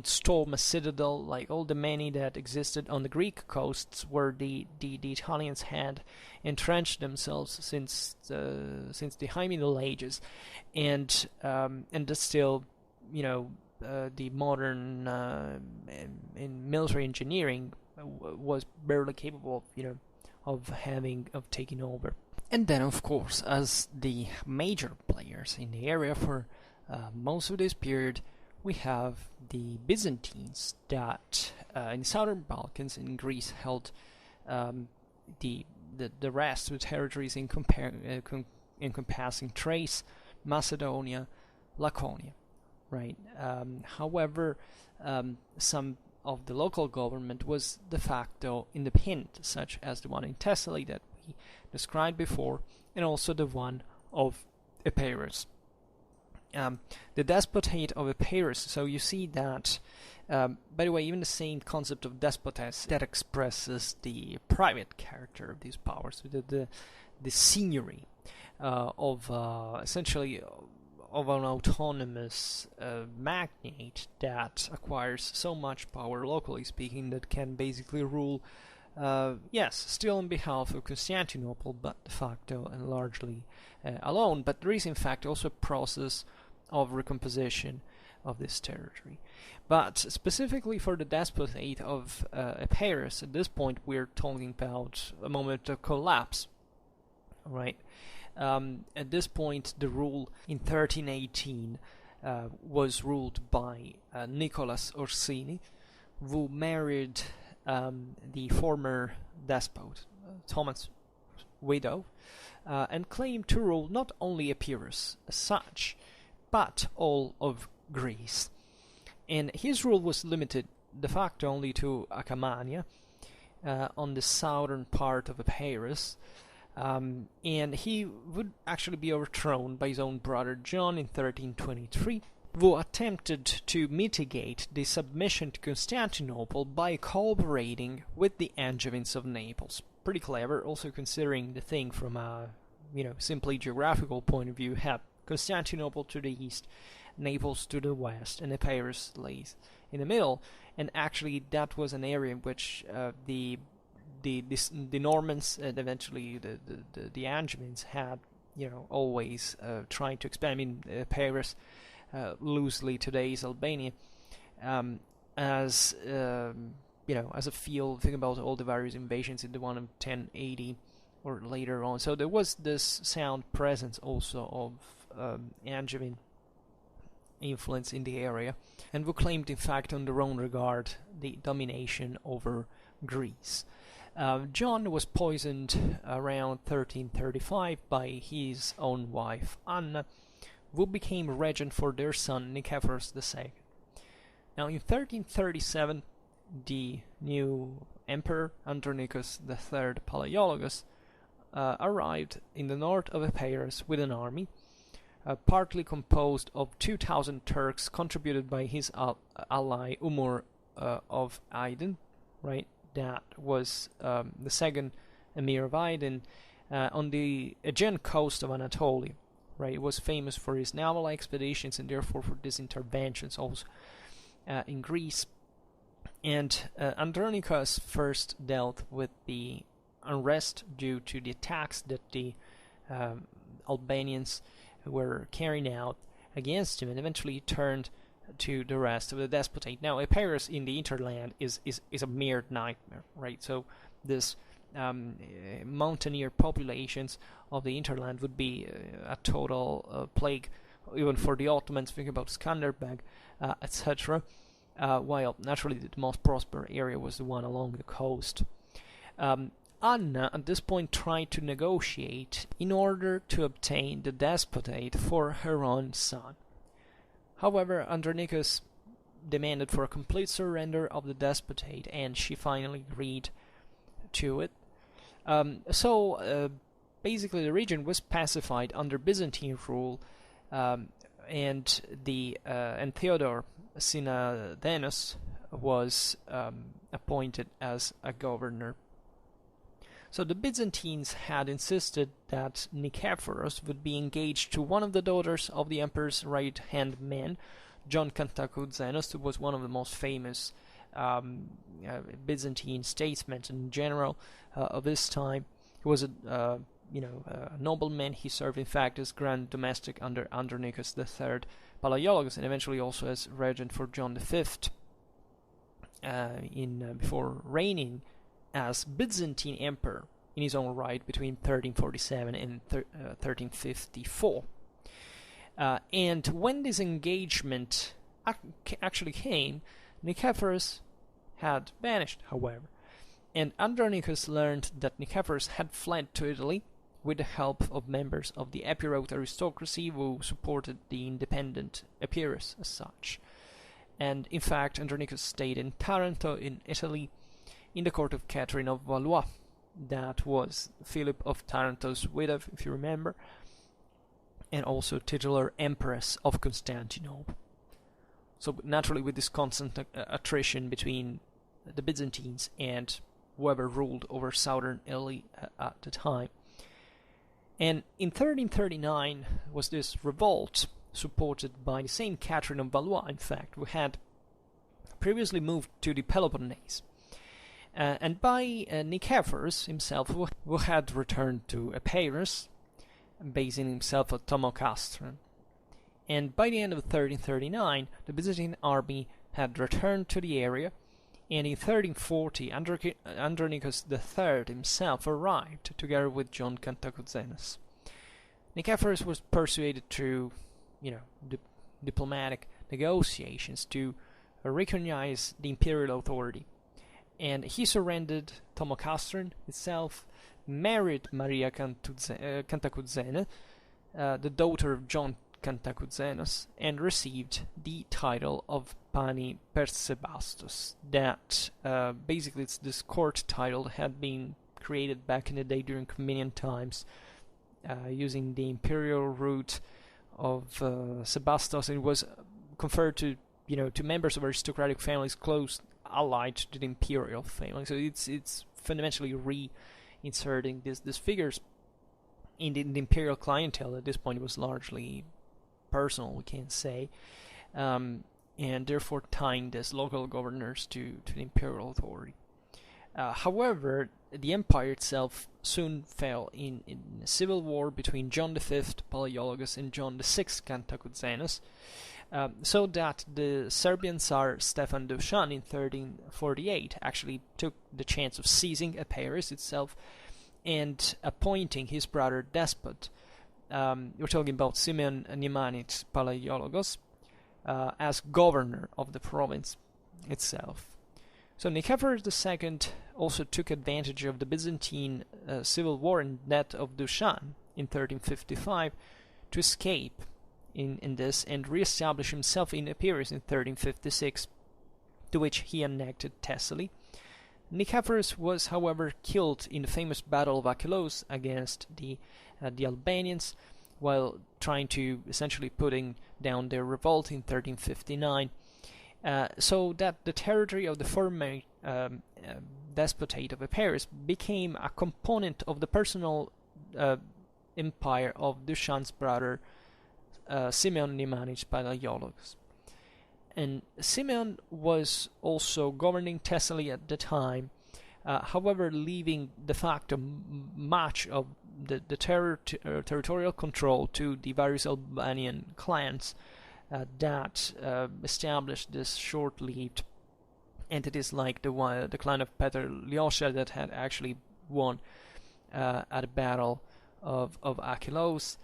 storm a citadel like all the many that existed on the Greek coasts, where the Italians had entrenched themselves since the High Middle Ages, and still, the modern in military engineering was barely capable of taking over. And then, of course, as the major players in the area for most of this period, we have the Byzantines that in the southern Balkans in Greece held the rest of the territories encompassing Thrace, Macedonia, Laconia, right? However, some of the local government was de facto independent, such as the one in Thessaly that we described before, and also the one of Epirus. The Despotate of Epirus, so you see that, by the way, even the same concept of despotes that expresses the private character of these powers, the seigneury of essentially of an autonomous magnate that acquires so much power, locally speaking, that can basically rule, still on behalf of Constantinople, but de facto and largely alone. But there is in fact also a process of recomposition of this territory. But specifically for the Despotate of Epirus, at this point we're talking about a moment of collapse, right? At this point, the rule in 1318 was ruled by Nicholas Orsini, who married the former despot, Thomas' widow, and claimed to rule not only Epirus as such, but all of Greece. And his rule was limited de facto only to Acarnania, on the southern part of Epirus, and he would actually be overthrown by his own brother John in 1323, who attempted to mitigate the submission to Constantinople by cooperating with the Angevins of Naples. Pretty clever, also considering the thing from a simply geographical point of view. Had Constantinople to the east, Naples to the west, and Epirus lays in the middle. And actually, that was an area in which the Normans and eventually the Angevins had always trying to expand. Epirus, loosely today's Albania, as as a field. Think about all the various invasions in the one of 1080 or later on. So there was this sound presence also of Angevin influence in the area, and who claimed in fact on their own regard the domination over Greece. John was poisoned around 1335 by his own wife Anna, who became regent for their son Nicephorus II. Now in 1337 the new emperor Andronicus III Palaiologos arrived in the north of Epirus with an army, partly composed of 2,000 Turks contributed by his ally Umur of Aydin, right? That was the second emir of Aydin on the Aegean coast of Anatolia, right? It was famous for his naval expeditions and therefore for these interventions also in Greece. And Andronicus first dealt with the unrest due to the attacks that the Albanians were carrying out against him, and eventually turned to the rest of the despotate. Now, Epirus in the hinterland is a mere nightmare, right? So this mountaineer populations of the hinterland would be a total plague, even for the Ottomans. Think about Skanderbeg, etc. While naturally the most prosperous area was the one along the coast. Anna at this point tried to negotiate in order to obtain the despotate for her own son. However, Andronicus demanded for a complete surrender of the despotate, and she finally agreed to it. Basically the region was pacified under Byzantine rule, and Theodore Synadenus was appointed as a governor. So the Byzantines had insisted that Nicephorus would be engaged to one of the daughters of the emperor's right-hand man, John Cantacuzenus, who was one of the most famous Byzantine statesmen in general of his time. He was a nobleman. He served, in fact, as Grand Domestic under Andronicus III Palaiologos, and eventually also as regent for John V before reigning as Byzantine emperor in his own right between 1347 and 1354. And when this engagement actually came, Nicephorus had vanished, however, and Andronicus learned that Nicephorus had fled to Italy with the help of members of the Epirote aristocracy who supported the independent Epirus as such. And in fact, Andronicus stayed in Taranto in Italy in the court of Catherine of Valois. That was Philip of Taranto's widow, if you remember, and also titular empress of Constantinople. So naturally, with this constant attrition between the Byzantines and whoever ruled over southern Italy at the time. And in 1339 was this revolt supported by the same Catherine of Valois, in fact, who had previously moved to the Peloponnese, and by Nicephorus himself, who had returned to Epirus, basing himself at Thomocastron. And by the end of 1339, the Byzantine army had returned to the area, and in 1340, Andronicus III himself arrived, together with John Cantacuzenus. Nicephorus was persuaded through, diplomatic negotiations to recognize the imperial authority, and he surrendered Thomocastron itself, married Maria Cantacuzene, the daughter of John Cantacuzenus, and received the title of Pani per Sebastos. That basically it's this court title had been created back in the day during Cominian times, using the imperial root of Sebastos, and it was conferred to members of aristocratic families close allied to the imperial family. So it's fundamentally reinserting these figures in the imperial clientele. At this point, it was largely personal, we can say, and therefore tying these local governors to the imperial authority. However, the empire itself soon fell in a civil war between John V Palaiologos and John VI Cantacuzenus, so that the Serbian Tsar Stefan Dušan in 1348 actually took the chance of seizing Epirus itself and appointing his brother despot. We're talking about Simeon Nemanich Palaiologos as governor of the province itself. So Nicephorus II also took advantage of the Byzantine civil war and that of Dušan in 1355 to escape in this and re-establish himself in Epirus in 1356, to which he annexed Thessaly. Nicephorus was, however, killed in the famous Battle of Acheloos against the Albanians, while trying to essentially putting down their revolt in 1359, so that the territory of the former despotate of Epirus became a component of the personal empire of Dušan's brother Simeon Nemanich Palaiologos. And Simeon was also governing Thessaly at the time, however leaving de facto much of the territorial control to the various Albanian clans that established this short-lived entities like the clan of Petar Lyosha that had actually won at the Battle of Acheloos,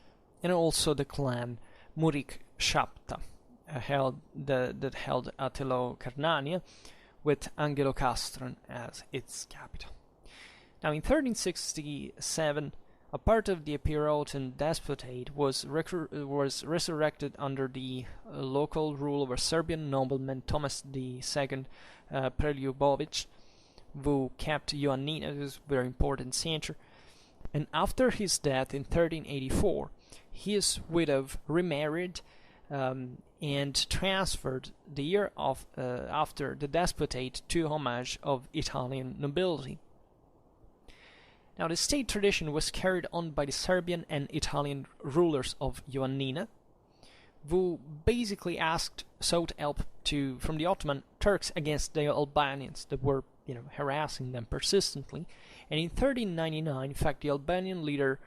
and also the clan Murik Shapta that held Attilo Carnania, with Angelocastron as its capital. Now, in 1367, a part of the Epirotan Despotate was resurrected under the local rule of a Serbian nobleman, Thomas II Preljubovic, who kept Ioannina, who was a very important center. And after his death in 1384, his widow remarried and transferred the year after the Despotate to homage of Italian nobility. Now, the state tradition was carried on by the Serbian and Italian rulers of Ioannina, who basically sought help from the Ottoman Turks against the Albanians that were, harassing them persistently. And in 1399, in fact, the Albanian leader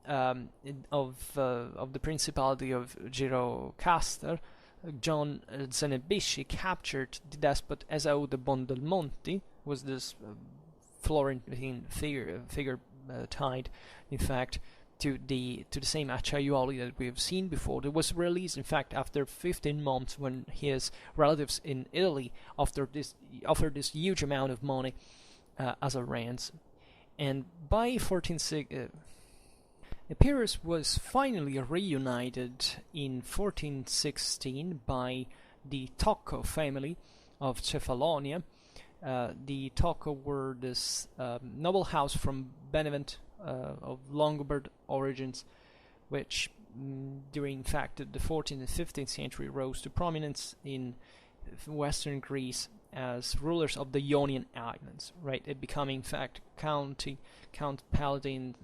of the Principality of Gjirokastar, John Zenebishi, captured the despot Esau de Bondelmonti, was this Florentine figure tied, in fact, to the same Acciaiuoli that we have seen before. That was released, in fact, after 15 months, when his relatives in Italy offered this huge amount of money as a ransom. And by 1460, Epirus was finally reunited in 1416 by the Tocco family of Cephalonia. The Tocco were this noble house from Benevent of Lombard origins, which during, in fact, the 14th and 15th century rose to prominence in western Greece as rulers of the Ionian Islands, right? It becoming, in fact, Count Palatine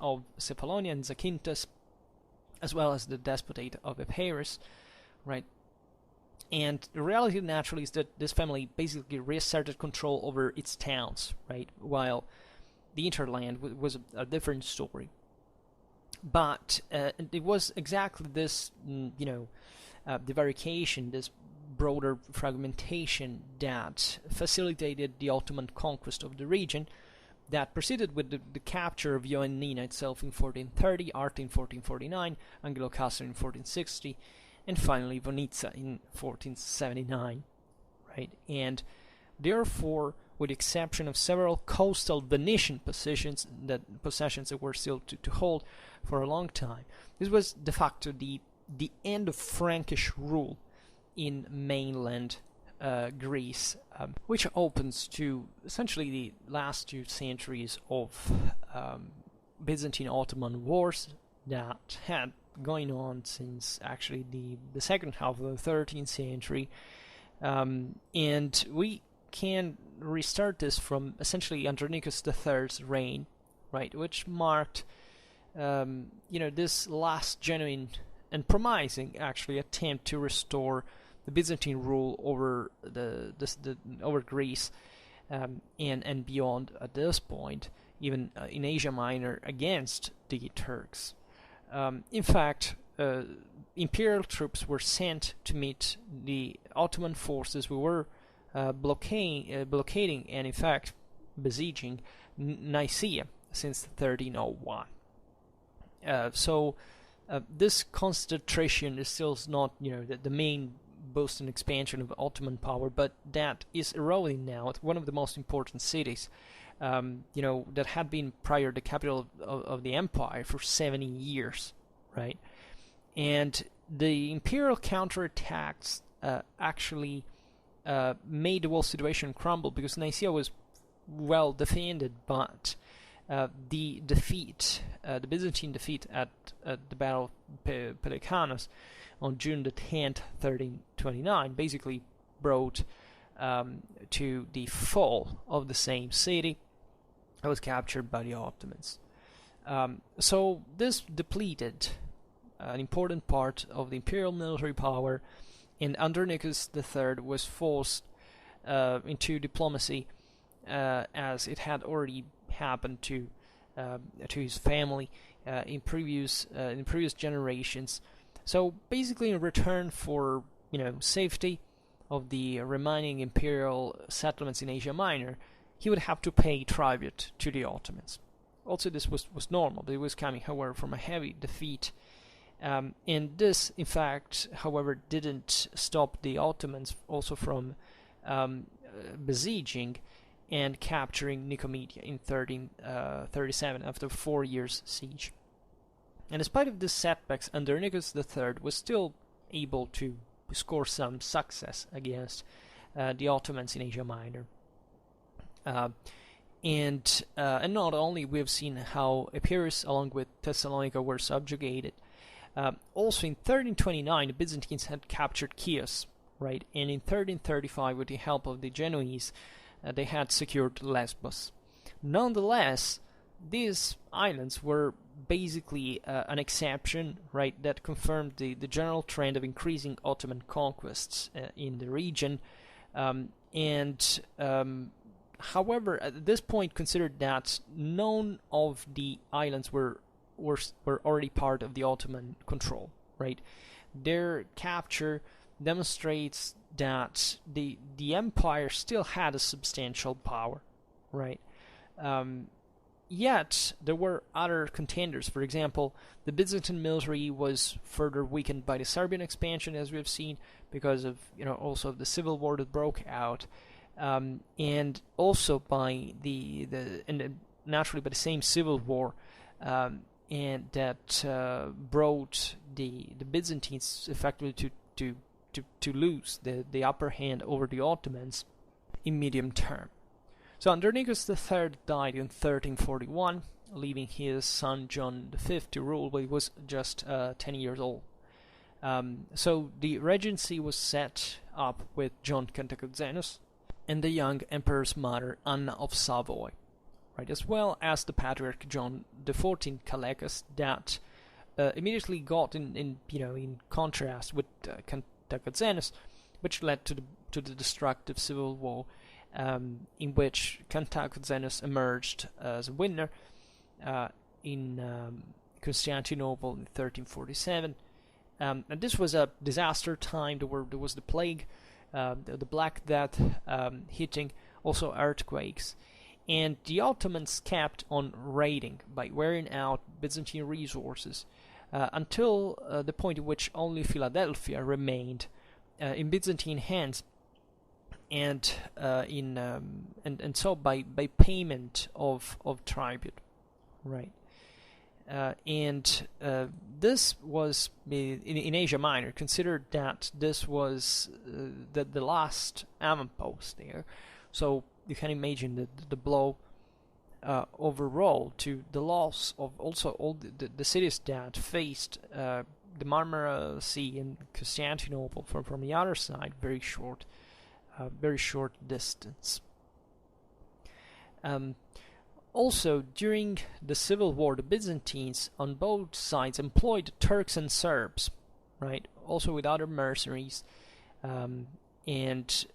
of Cephalonia and Zakynthos, as well as the Despotate of Epirus, right? And the reality, naturally, is that this family basically reasserted control over its towns, right? While the hinterland was a different story. But it was exactly this, divarication, this broader fragmentation that facilitated the Ottoman conquest of the region, that proceeded with the capture of Ioannina itself in 1430, Arte in 1449, Angelo-Castor in 1460, and finally Venice in 1479, right? And therefore, with the exception of several coastal Venetian possessions that were still to hold for a long time, this was de facto the end of Frankish rule in mainland Greece, which opens to essentially the last 2 centuries of Byzantine-Ottoman wars that had going on since actually the second half of the 13th century, and we can restart this from essentially Andronicus III's reign, right, which marked this last genuine and promising actually attempt to restore the Byzantine rule over over Greece and beyond at this point, even in Asia Minor, against the Turks. In fact, imperial troops were sent to meet the Ottoman forces who were blockading and, in fact, besieging Nicaea since 1301. So this concentration is still not, the main boost and expansion of Ottoman power, but that is eroding now at one of the most important cities, that had been prior the capital of the empire for 70 years, right? And the imperial counterattacks actually made the whole situation crumble, because Nicaea was well defended, but the Byzantine defeat at the Battle of Pelecanos on June the 10th, 1329, basically brought to the fall of the same city that was captured by the Ottomans. So this depleted an important part of the imperial military power, and Andronicus III was forced into diplomacy, as it had already happened to his family in previous generations. So basically, in return for safety of the remaining imperial settlements in Asia Minor, he would have to pay tribute to the Ottomans. Also, this was normal. It was coming, however, from a heavy defeat. And this, in fact, however, didn't stop the Ottomans also from besieging and capturing Nicomedia in 1337 after 4 years siege. And despite of these setbacks, Andronicus III was still able to score some success against the Ottomans in Asia Minor. And not only we have seen how Epirus along with Thessalonica were subjugated, also in 1329 the Byzantines had captured Chios, right? And in 1335 with the help of the Genoese they had secured Lesbos. Nonetheless, these islands were basically an exception, right, that confirmed the general trend of increasing Ottoman conquests in the region. However, at this point, considered that none of the islands were already part of the Ottoman control, right? Their capture demonstrates that the empire still had a substantial power, right? Yet there were other contenders. For example, the Byzantine military was further weakened by the Serbian expansion, as we have seen, because of also the civil war that broke out, and also by naturally by the same civil war, and that brought the Byzantines effectively to lose the upper hand over the Ottomans in medium term. So Andronicus III died in 1341, leaving his son John V to rule, but he was just 10 years old. So the regency was set up with John Cantacuzenus and the young emperor's mother Anna of Savoy, right, as well as the Patriarch John XIV Calecus, that immediately got in contrast with Cantacuzenus, which led to the destructive civil war, in which Cantacuzenus emerged as a winner in Constantinople in 1347. And this was a disaster time. There was the plague, the Black Death hitting, also earthquakes. And the Ottomans kept on raiding by wearing out Byzantine resources until the point at which only Philadelphia remained in Byzantine hands. And so by payment of tribute, right? This was in Asia Minor considered that this was the last avant-post there. So you can imagine the blow overall to the loss of also all the cities that faced the Marmara Sea and Constantinople from the other side, very short distance. Also, during the civil war, the Byzantines on both sides employed Turks and Serbs, right? Also with other mercenaries, and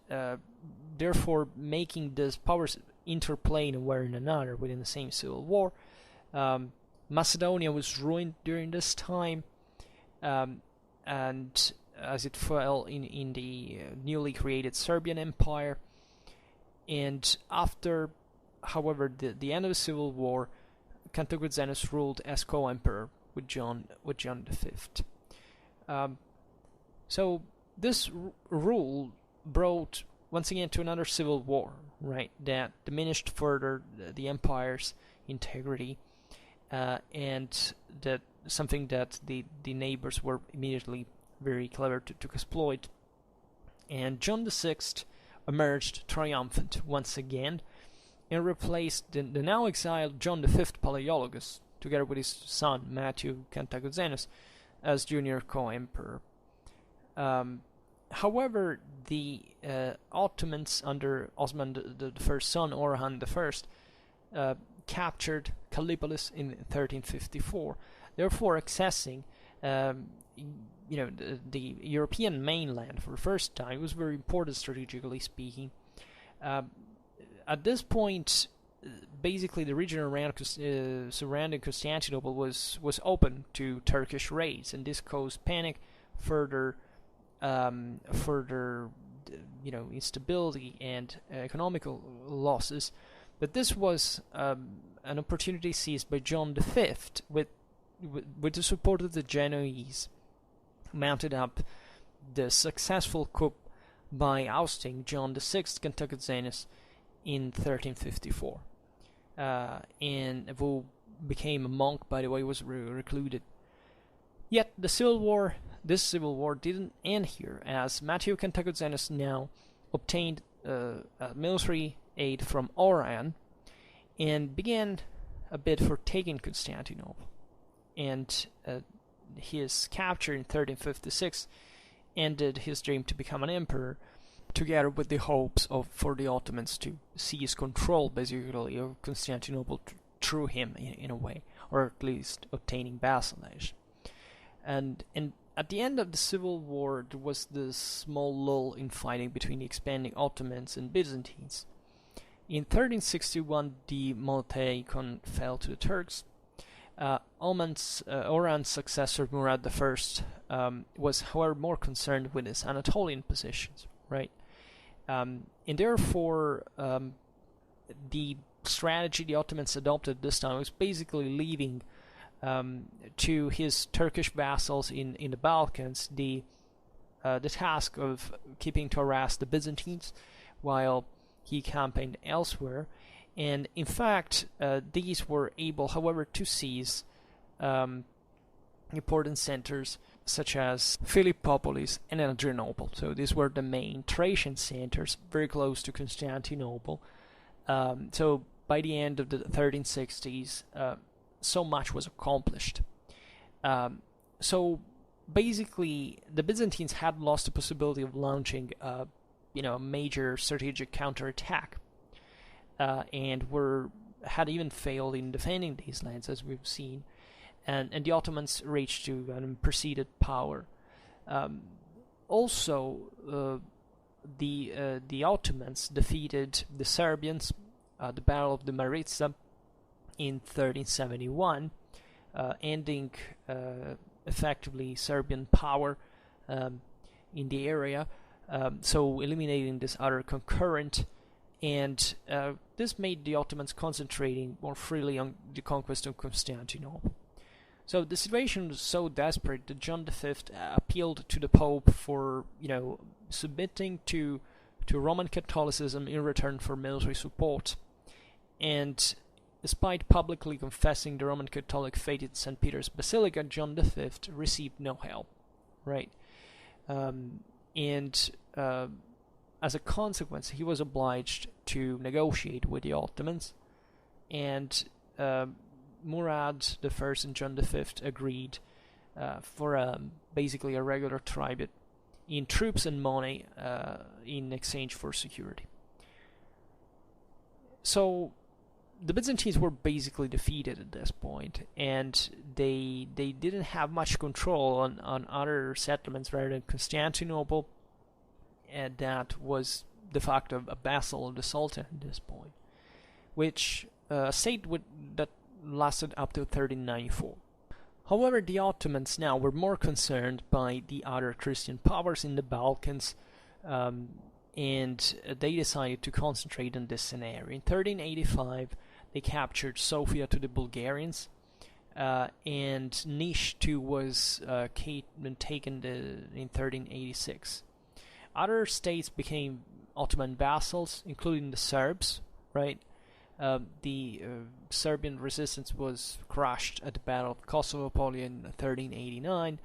therefore making these powers interplay in one another within the same civil war. Macedonia was ruined during this time, and as it fell in the newly created Serbian Empire. And after, however, the end of the civil war, Cantacuzenus ruled as co-emperor with John V. So this rule brought once again to another civil war, right? That diminished further the empire's integrity, and that something that the neighbors were immediately very clever to exploit. And John VI emerged triumphant once again and replaced the now exiled John V Palaiologus, together with his son Matthew Cantacuzenus, as junior co-emperor. However, the Ottomans under Osman the First's son, Orhan I, captured Callipolis in 1354, therefore accessing the European mainland for the first time. It was very important strategically speaking. At this point, basically the region around surrounding Constantinople was open to Turkish raids, and this caused panic, further instability and economical losses. But this was an opportunity seized by John V with the support of the Genoese, mounted up the successful coup by ousting John VI Cantacuzenus in 1354, and who became a monk, by the way, was recluded. Yet this civil war didn't end here, as Matthew Cantacuzenus now obtained military aid from Orion and began a bid for taking Constantinople. And his capture in 1356 ended his dream to become an emperor, together with the hopes for the Ottomans to seize control, basically, of Constantinople through him in a way, or at least obtaining vassalage. And at the end of the civil war, there was this small lull in fighting between the expanding Ottomans and Byzantines. In 1361, the Monotheicon fell to the Turks. Orhan's successor, Murad I, was, however, more concerned with his Anatolian positions, right? And therefore, the strategy the Ottomans adopted this time was basically leaving to his Turkish vassals in the Balkans the task of keeping to harass the Byzantines while he campaigned elsewhere. And in fact, these were able, however, to seize important centers such as Philippopolis and Adrianople. So these were the main Thracian centers, very close to Constantinople. So by the end of the 1360s, so much was accomplished. So basically, the Byzantines had lost the possibility of launching, a major strategic counterattack, and had even failed in defending these lands, as we've seen, and the Ottomans reached to an unprecedented power. Also, the Ottomans defeated the Serbians at the Battle of the Maritsa in 1371, ending effectively Serbian power in the area, so eliminating this other concurrent, and this made the Ottomans concentrating more freely on the conquest of Constantinople. So the situation was so desperate that John V appealed to the Pope for, submitting to Roman Catholicism in return for military support. And despite publicly confessing the Roman Catholic faith in St. Peter's Basilica, John V received no help, right? As a consequence, he was obliged to negotiate with the Ottomans, and Murad I and John V agreed for basically a regular tribute in troops and money in exchange for security. So the Byzantines were basically defeated at this point, and they didn't have much control on other settlements rather than Constantinople, and that was de facto a vassal of the Sultan at this point, which stayed that lasted up to 1394. However, the Ottomans now were more concerned by the other Christian powers in the Balkans, and they decided to concentrate on this scenario. In 1385, they captured Sofia to the Bulgarians, and Niš too was taken in 1386. Other states became Ottoman vassals, including the Serbs, right? The Serbian resistance was crushed at the Battle of Kosovo in 1389.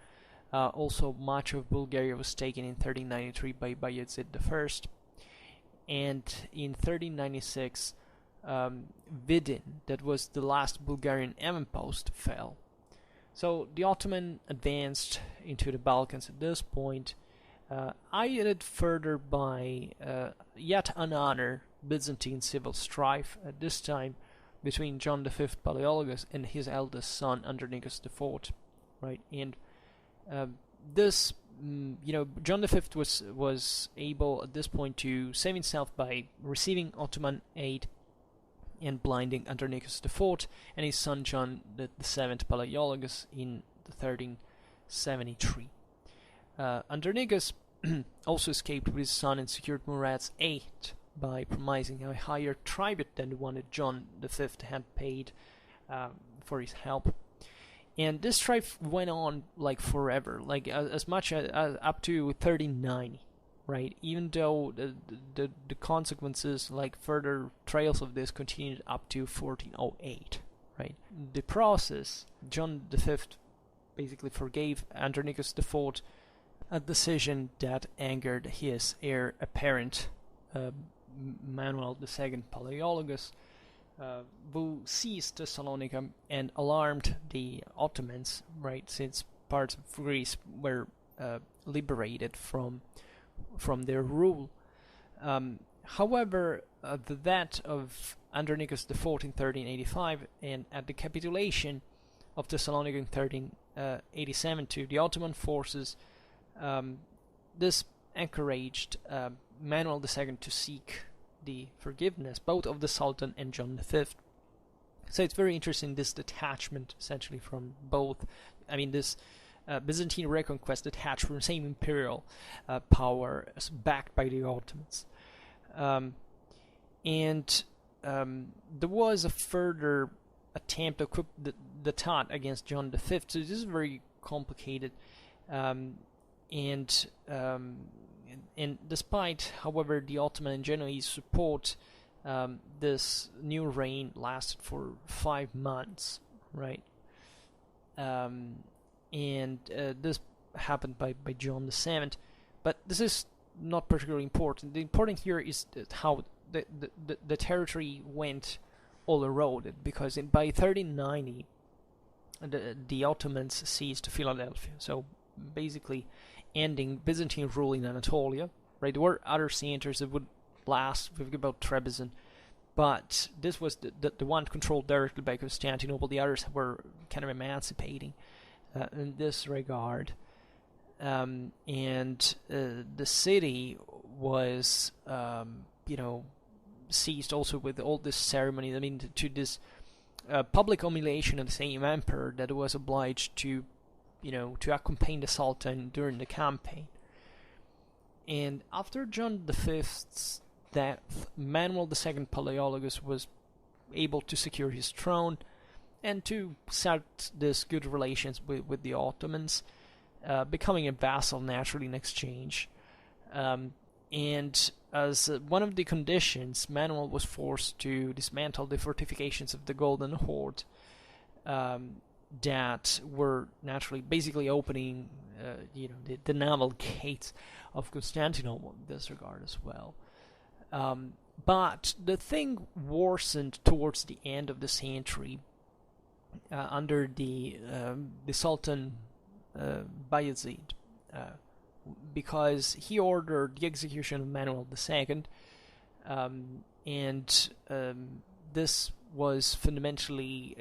Also, much of Bulgaria was taken in 1393 by Bayezid I. And in 1396, Vidin, that was the last Bulgarian avampost, fell. So the Ottoman advanced into the Balkans at this point, aided further by yet another Byzantine civil strife, at this time between John V Palaeologus and his eldest son Andronicus IV, right? And this, John V was able at this point to save himself by receiving Ottoman aid and blinding Andronicus IV and his son John VII Palaeologus in 1373. Andronicus also escaped with his son and secured Murad's aid by promising a higher tribute than the one that John V had paid for his help. And this strife went on like forever, like as much as up to 1390, right? Even though the consequences, like further trails of this, continued up to 1408, right? The process, John V basically forgave Andronicus IV, a decision that angered his heir apparent, Manuel II Palaeologus, who seized Thessalonica and alarmed the Ottomans, right, since parts of Greece were liberated from their rule. However, the death of Andronicus IV in 1385 and at the capitulation of Thessalonica in 1387 to the Ottoman forces, this encouraged Manuel II to seek the forgiveness both of the Sultan and John V. So it's very interesting, this detachment essentially from both. I mean, this Byzantine reconquest detached from the same imperial power as backed by the Ottomans. And there was a further attempt to coup d'etat against John V. So this is very complicated. And despite, however, the Ottoman and Genoese support, this new reign lasted for 5 months, right? And this happened by John VII, but this is not particularly important. The important here is how the territory went all eroded, because by 1390 the Ottomans seized Philadelphia, so basically ending Byzantine rule in Anatolia, right? There were other centers that would last. We've got about Trebizond, but this was the one controlled directly by Constantinople. The others were kind of emancipating in this regard. And the city was, seized also with all this ceremony. I mean, to this public humiliation of the same emperor that was obliged to accompany the Sultan during the campaign. And after John V's death, Manuel II Palaeologus was able to secure his throne and to set this good relations with the Ottomans, becoming a vassal naturally in exchange. And as one of the conditions, Manuel was forced to dismantle the fortifications of the Golden Horde, that were naturally basically opening the naval gates of Constantinople in this regard as well. But the thing worsened towards the end of the century under the Sultan Bayezid, because he ordered the execution of Manuel II, and this was fundamentally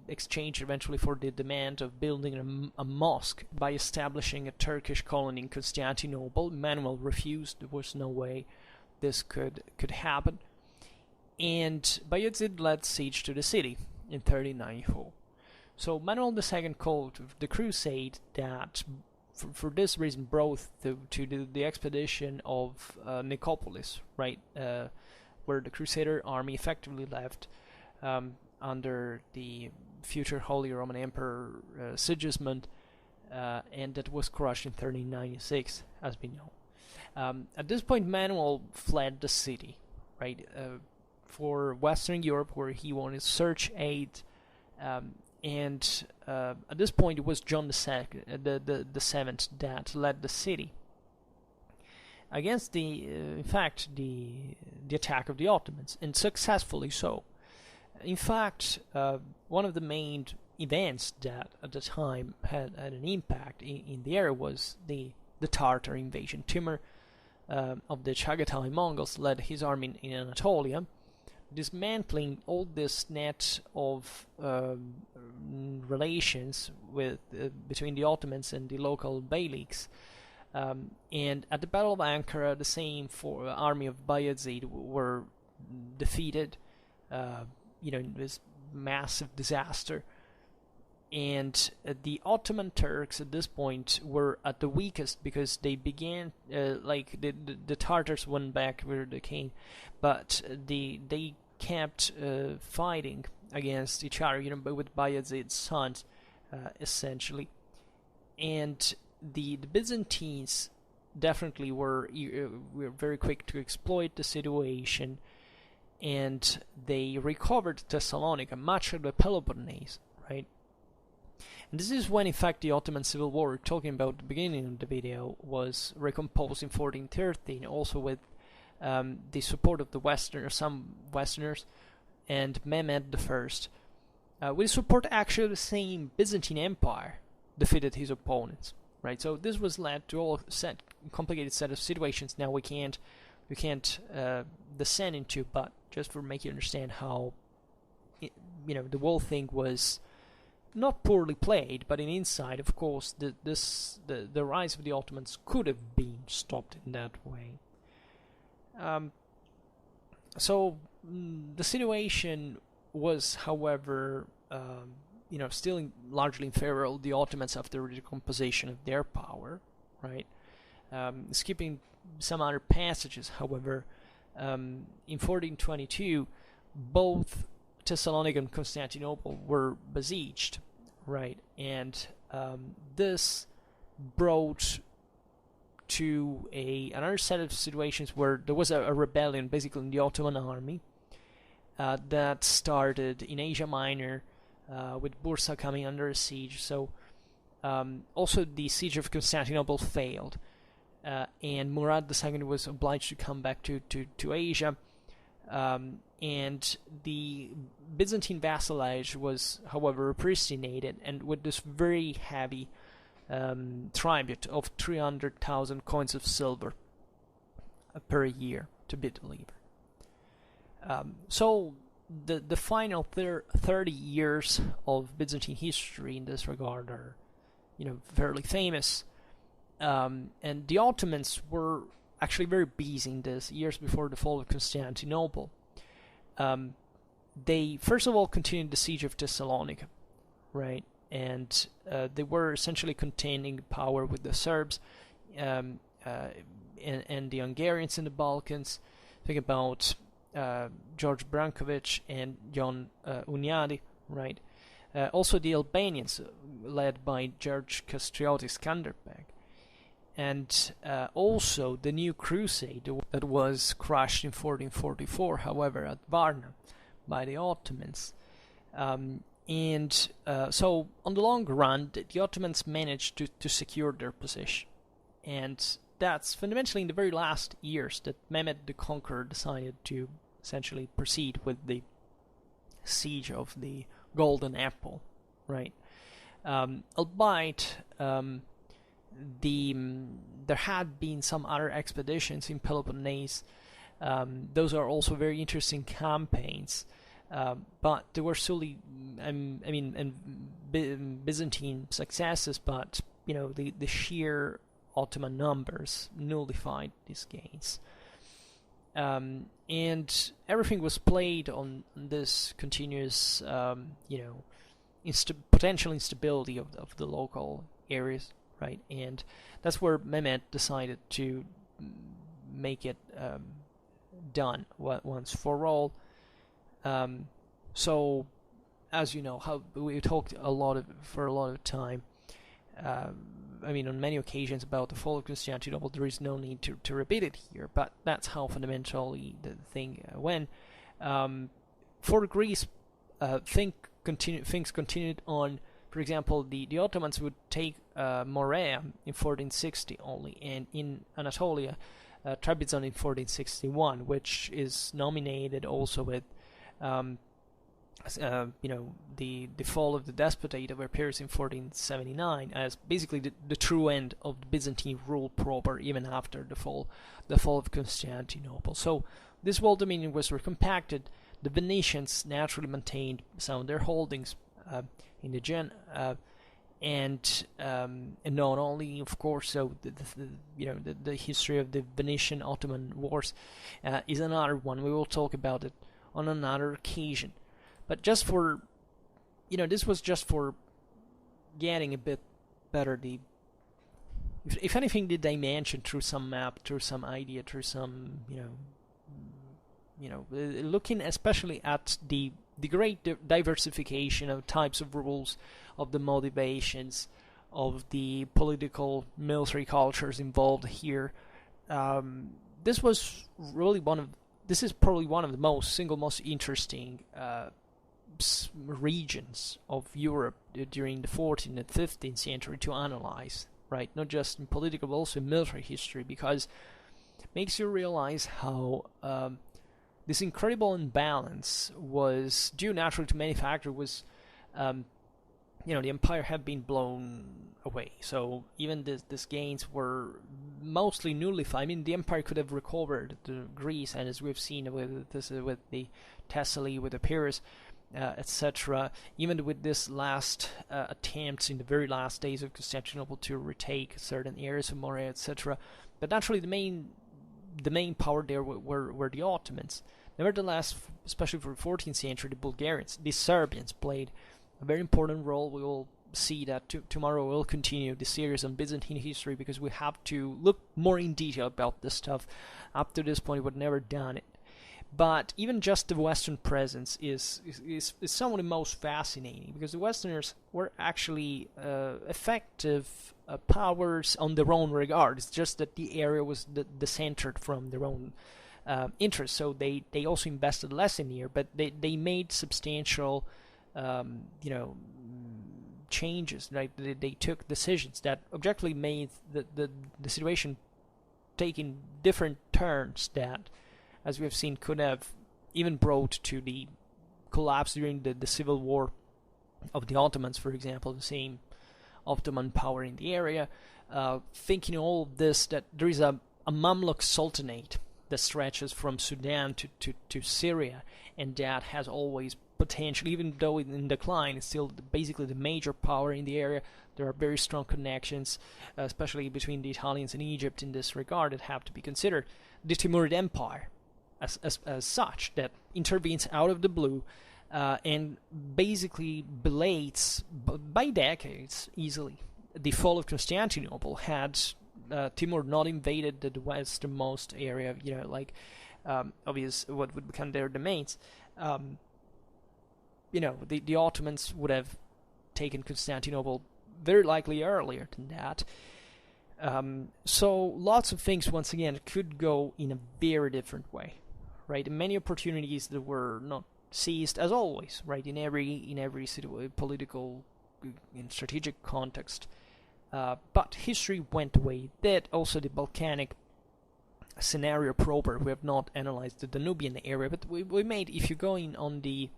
exchanged eventually for the demand of building a mosque by establishing a Turkish colony in Constantinople. Manuel refused. There was no way this could happen. And Bayezid led siege to the city in 1394. So Manuel II called the crusade that, for this reason, brought to the expedition of Nicopolis, right, where the Crusader army effectively left under the future Holy Roman Emperor Sigismund, and that was crushed in 1396, as we know. At this point, Manuel fled the city, right, for Western Europe, where he wanted to search aid. And at this point, it was John the Seventh that led the city against in fact, the attack of the Ottomans, and successfully so. In fact, one of the main events that at the time had an impact in the area was the Tartar invasion. Timur of the Chagatai Mongols led his army in Anatolia, dismantling all this net of relations between the Ottomans and the local beyliks. And at the Battle of Ankara, the same army of Bayezid were defeated, in this massive disaster. And the Ottoman Turks at this point were at the weakest, because they began, the Tartars went back where they came, but they kept fighting against each other, with Bayezid's sons, essentially. And the Byzantines definitely were very quick to exploit the situation, and they recovered Thessalonica, much of the Peloponnese, right? And this is when, in fact, the Ottoman Civil War, we're talking about at the beginning of the video, was recomposed in 1413, also with the support of the Westerners, some Westerners, and Mehmed I. With support actually of the same Byzantine Empire, defeated his opponents, right? So this was led to all complicated set of situations. Now we can't descend into, but just for make you understand how the whole thing was not poorly played, but in inside, of course, the rise of the Ottomans could have been stopped in that way. So the situation was, however, still largely in favor of the Ottomans after the decomposition of their power, right? Skipping some other passages, however, in 1422, both Thessalonica and Constantinople were besieged, right? And this brought to another set of situations where there was a rebellion, basically in the Ottoman army, that started in Asia Minor, with Bursa coming under a siege. So also the siege of Constantinople failed, and Murad II was obliged to come back to Asia, and the Byzantine vassalage was, however, repristinated, and with this very heavy tribute of 300,000 coins of silver per year to be delivered. So the final 30 years of Byzantine history in this regard are, fairly famous. And the Ottomans were actually very busy in this years before the fall of Constantinople. They first of all continued the siege of Thessalonica, right? And they were essentially containing power with the Serbs and the Hungarians in the Balkans. Think about George Brankovic and John Hunyadi, right? Also the Albanians, led by George Kastrioti Skanderbeg. And also the new crusade that was crushed in 1444, however, at Varna by the Ottomans. So on the long run, the Ottomans managed to secure their position. And that's fundamentally in the very last years that Mehmed the Conqueror decided to essentially proceed with the siege of the Golden Apple, right? Albeit there had been some other expeditions in Peloponnese. Those are also very interesting campaigns, but they were solely, Byzantine successes. But the sheer Ottoman numbers nullified these gains, and everything was played on this continuous, potential instability of the local areas. Right, and that's where Mehmed decided to make it done once for all. So, as you know, how we talked for a lot of time. On many occasions about the fall of Constantinople. There is no need to repeat it here, but that's how fundamentally the thing went. For Greece, things continued on. For example, the Ottomans would take Morea in 1460 only, and in Anatolia, Trebizond in 1461, which is nominated also with, the fall of the Despotate of Epirus in 1479 as basically the true end of the Byzantine rule proper, even after the fall of Constantinople. So this world dominion was recompacted. The Venetians naturally maintained some of their holdings in the and not only, of course, so the history of the Venetian-Ottoman wars is another one. We will talk about it on another occasion. But just for, this was just for getting a bit better if anything, the dimension through some map, through some idea, through some, looking especially at the great diversification of types of rules, of the motivations, of the political military cultures involved here. This was really this is probably one of the single most interesting regions of Europe during the 14th and 15th century to analyze, right? Not just in political, but also in military history, because it makes you realize how this incredible imbalance was due naturally to many factors. The empire had been blown away, so even these gains were mostly nullified. I mean, the empire could have recovered Greece, and as we've seen with the Thessaly, with Epirus, etc. Even with this last attempts in the very last days of Constantinople to retake certain areas of Morea, etc. But naturally, the main power there were the Ottomans. Nevertheless, especially for the 14th century, the Serbians played a very important role. We will see that tomorrow we'll continue the series on Byzantine history, because we have to look more in detail about this stuff. Up to this point, we've never done it. But even just the Western presence is some of the most fascinating, because the Westerners were actually effective powers on their own regard. It's just that the area was decentered from their own interests, so they also invested less in here, but they made substantial changes. Right? They took decisions that objectively made the situation taking different turns that, as we have seen, could have even brought to the collapse during the civil war of the Ottomans, for example, the same Ottoman power in the area. Thinking all of this, that there is a Mamluk Sultanate that stretches from Sudan to Syria, and that has always potential, even though in decline, it's still basically the major power in the area. There are very strong connections, especially between the Italians and Egypt in this regard, that have to be considered. The Timurid Empire, as such, that intervenes out of the blue and basically belates by decades easily the fall of Constantinople. Had Timur not invaded the westernmost area, obvious what would become their domains, the Ottomans would have taken Constantinople very likely earlier than that. So lots of things, once again, could go in a very different way, right? And many opportunities that were not seized, as always, right? In every political and strategic context. But history went away. That also the Balkanic scenario proper. We have not analyzed the Danubian area, but we made, if you go in on the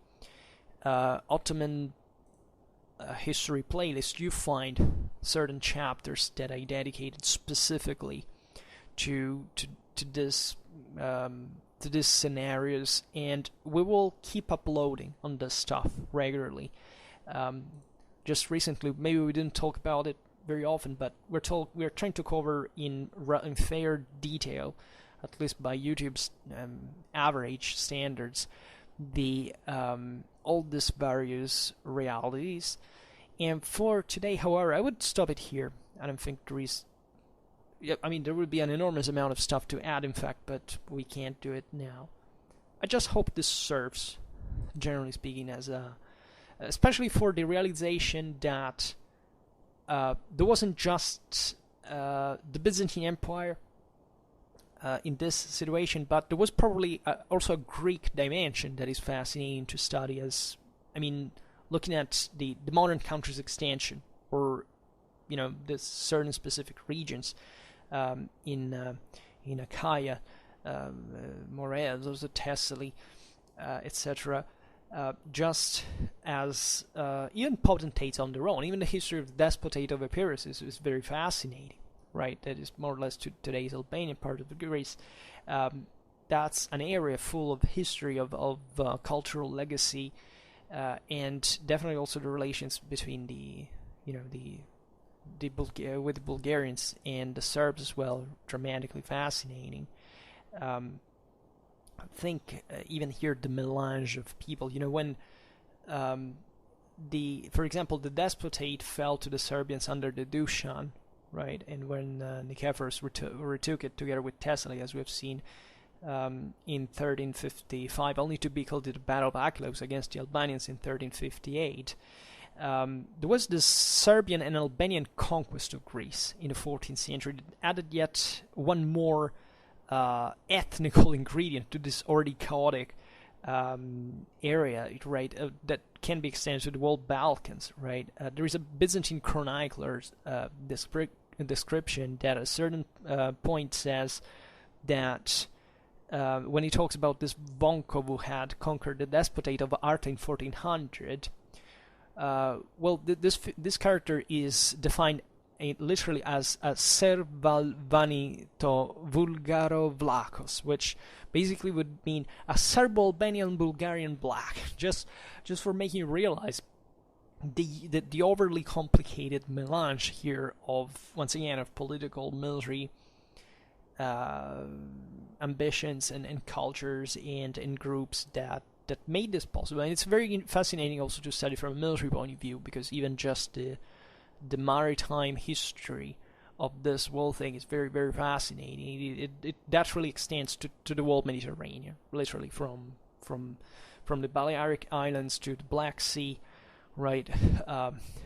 Ottoman history playlist, you find certain chapters that I dedicated specifically to these scenarios, and we will keep uploading on this stuff regularly. Just recently, maybe we didn't talk about it very often, but we're trying to cover in fair detail, at least by YouTube's average standards, the all these various realities. And for today, however, I would stop it here. I don't think there is... there would be an enormous amount of stuff to add, in fact, but we can't do it now. I just hope this serves, generally speaking, as especially for the realization that there wasn't just the Byzantine Empire in this situation, but there was probably also a Greek dimension that is fascinating to study, as, looking at the modern country's extension, or, the certain specific regions in Achaia, Morea, those are Thessaly, etc., just as even potentates on their own. Even the history of the despotate of Epirus is very fascinating, right? That is more or less to today's Albanian part of Greece. That's an area full of history, of cultural legacy, and definitely also the relations between with the Bulgarians and the Serbs as well, dramatically fascinating. I think even here the melange of people, when for example, the despotate fell to the Serbians under the Dusan, right? And when Nicephorus retook it together with Thessaly, as we have seen in 1355, only to be called the Battle of Achilos against the Albanians in 1358. there was this Serbian and Albanian conquest of Greece in the 14th century that added yet one more ethnical ingredient to this already chaotic area, right, that can be extended to the whole Balkans, right? There is a Byzantine chronicler's description that at a certain point says that when he talks about this Vonkov who had conquered the despotate of Arta in 1400, well, this character is defined literally as a Serbalvanito Vulgaro Vlachos, which basically would mean a Serbo-Albanian Bulgarian black, just for making you realize the overly complicated melange here of, once again, of political, military ambitions and cultures and groups that made this possible. And it's very fascinating also to study from a military point of view, because even just the maritime history of this whole thing is very, very fascinating. It naturally extends to the whole Mediterranean, literally from the Balearic Islands to the Black Sea, right,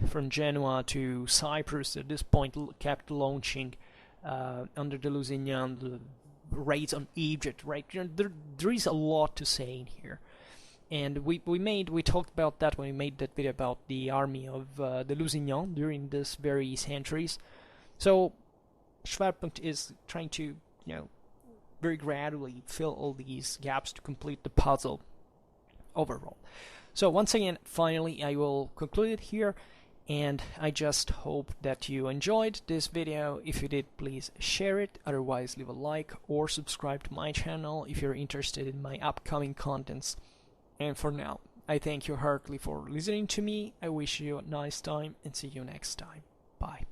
from Genoa to Cyprus. At this point kept launching under the Lusignan raids on Egypt, right? There is a lot to say in here. And we talked about that when we made that video about the army of the Lusignan during this very centuries. So Schwerpunkt is trying to, very gradually fill all these gaps to complete the puzzle overall. So once again, finally, I will conclude it here, and I just hope that you enjoyed this video. If you did, please share it, otherwise leave a like or subscribe to my channel if you're interested in my upcoming contents. And for now, I thank you heartily for listening to me. I wish you a nice time and see you next time. Bye.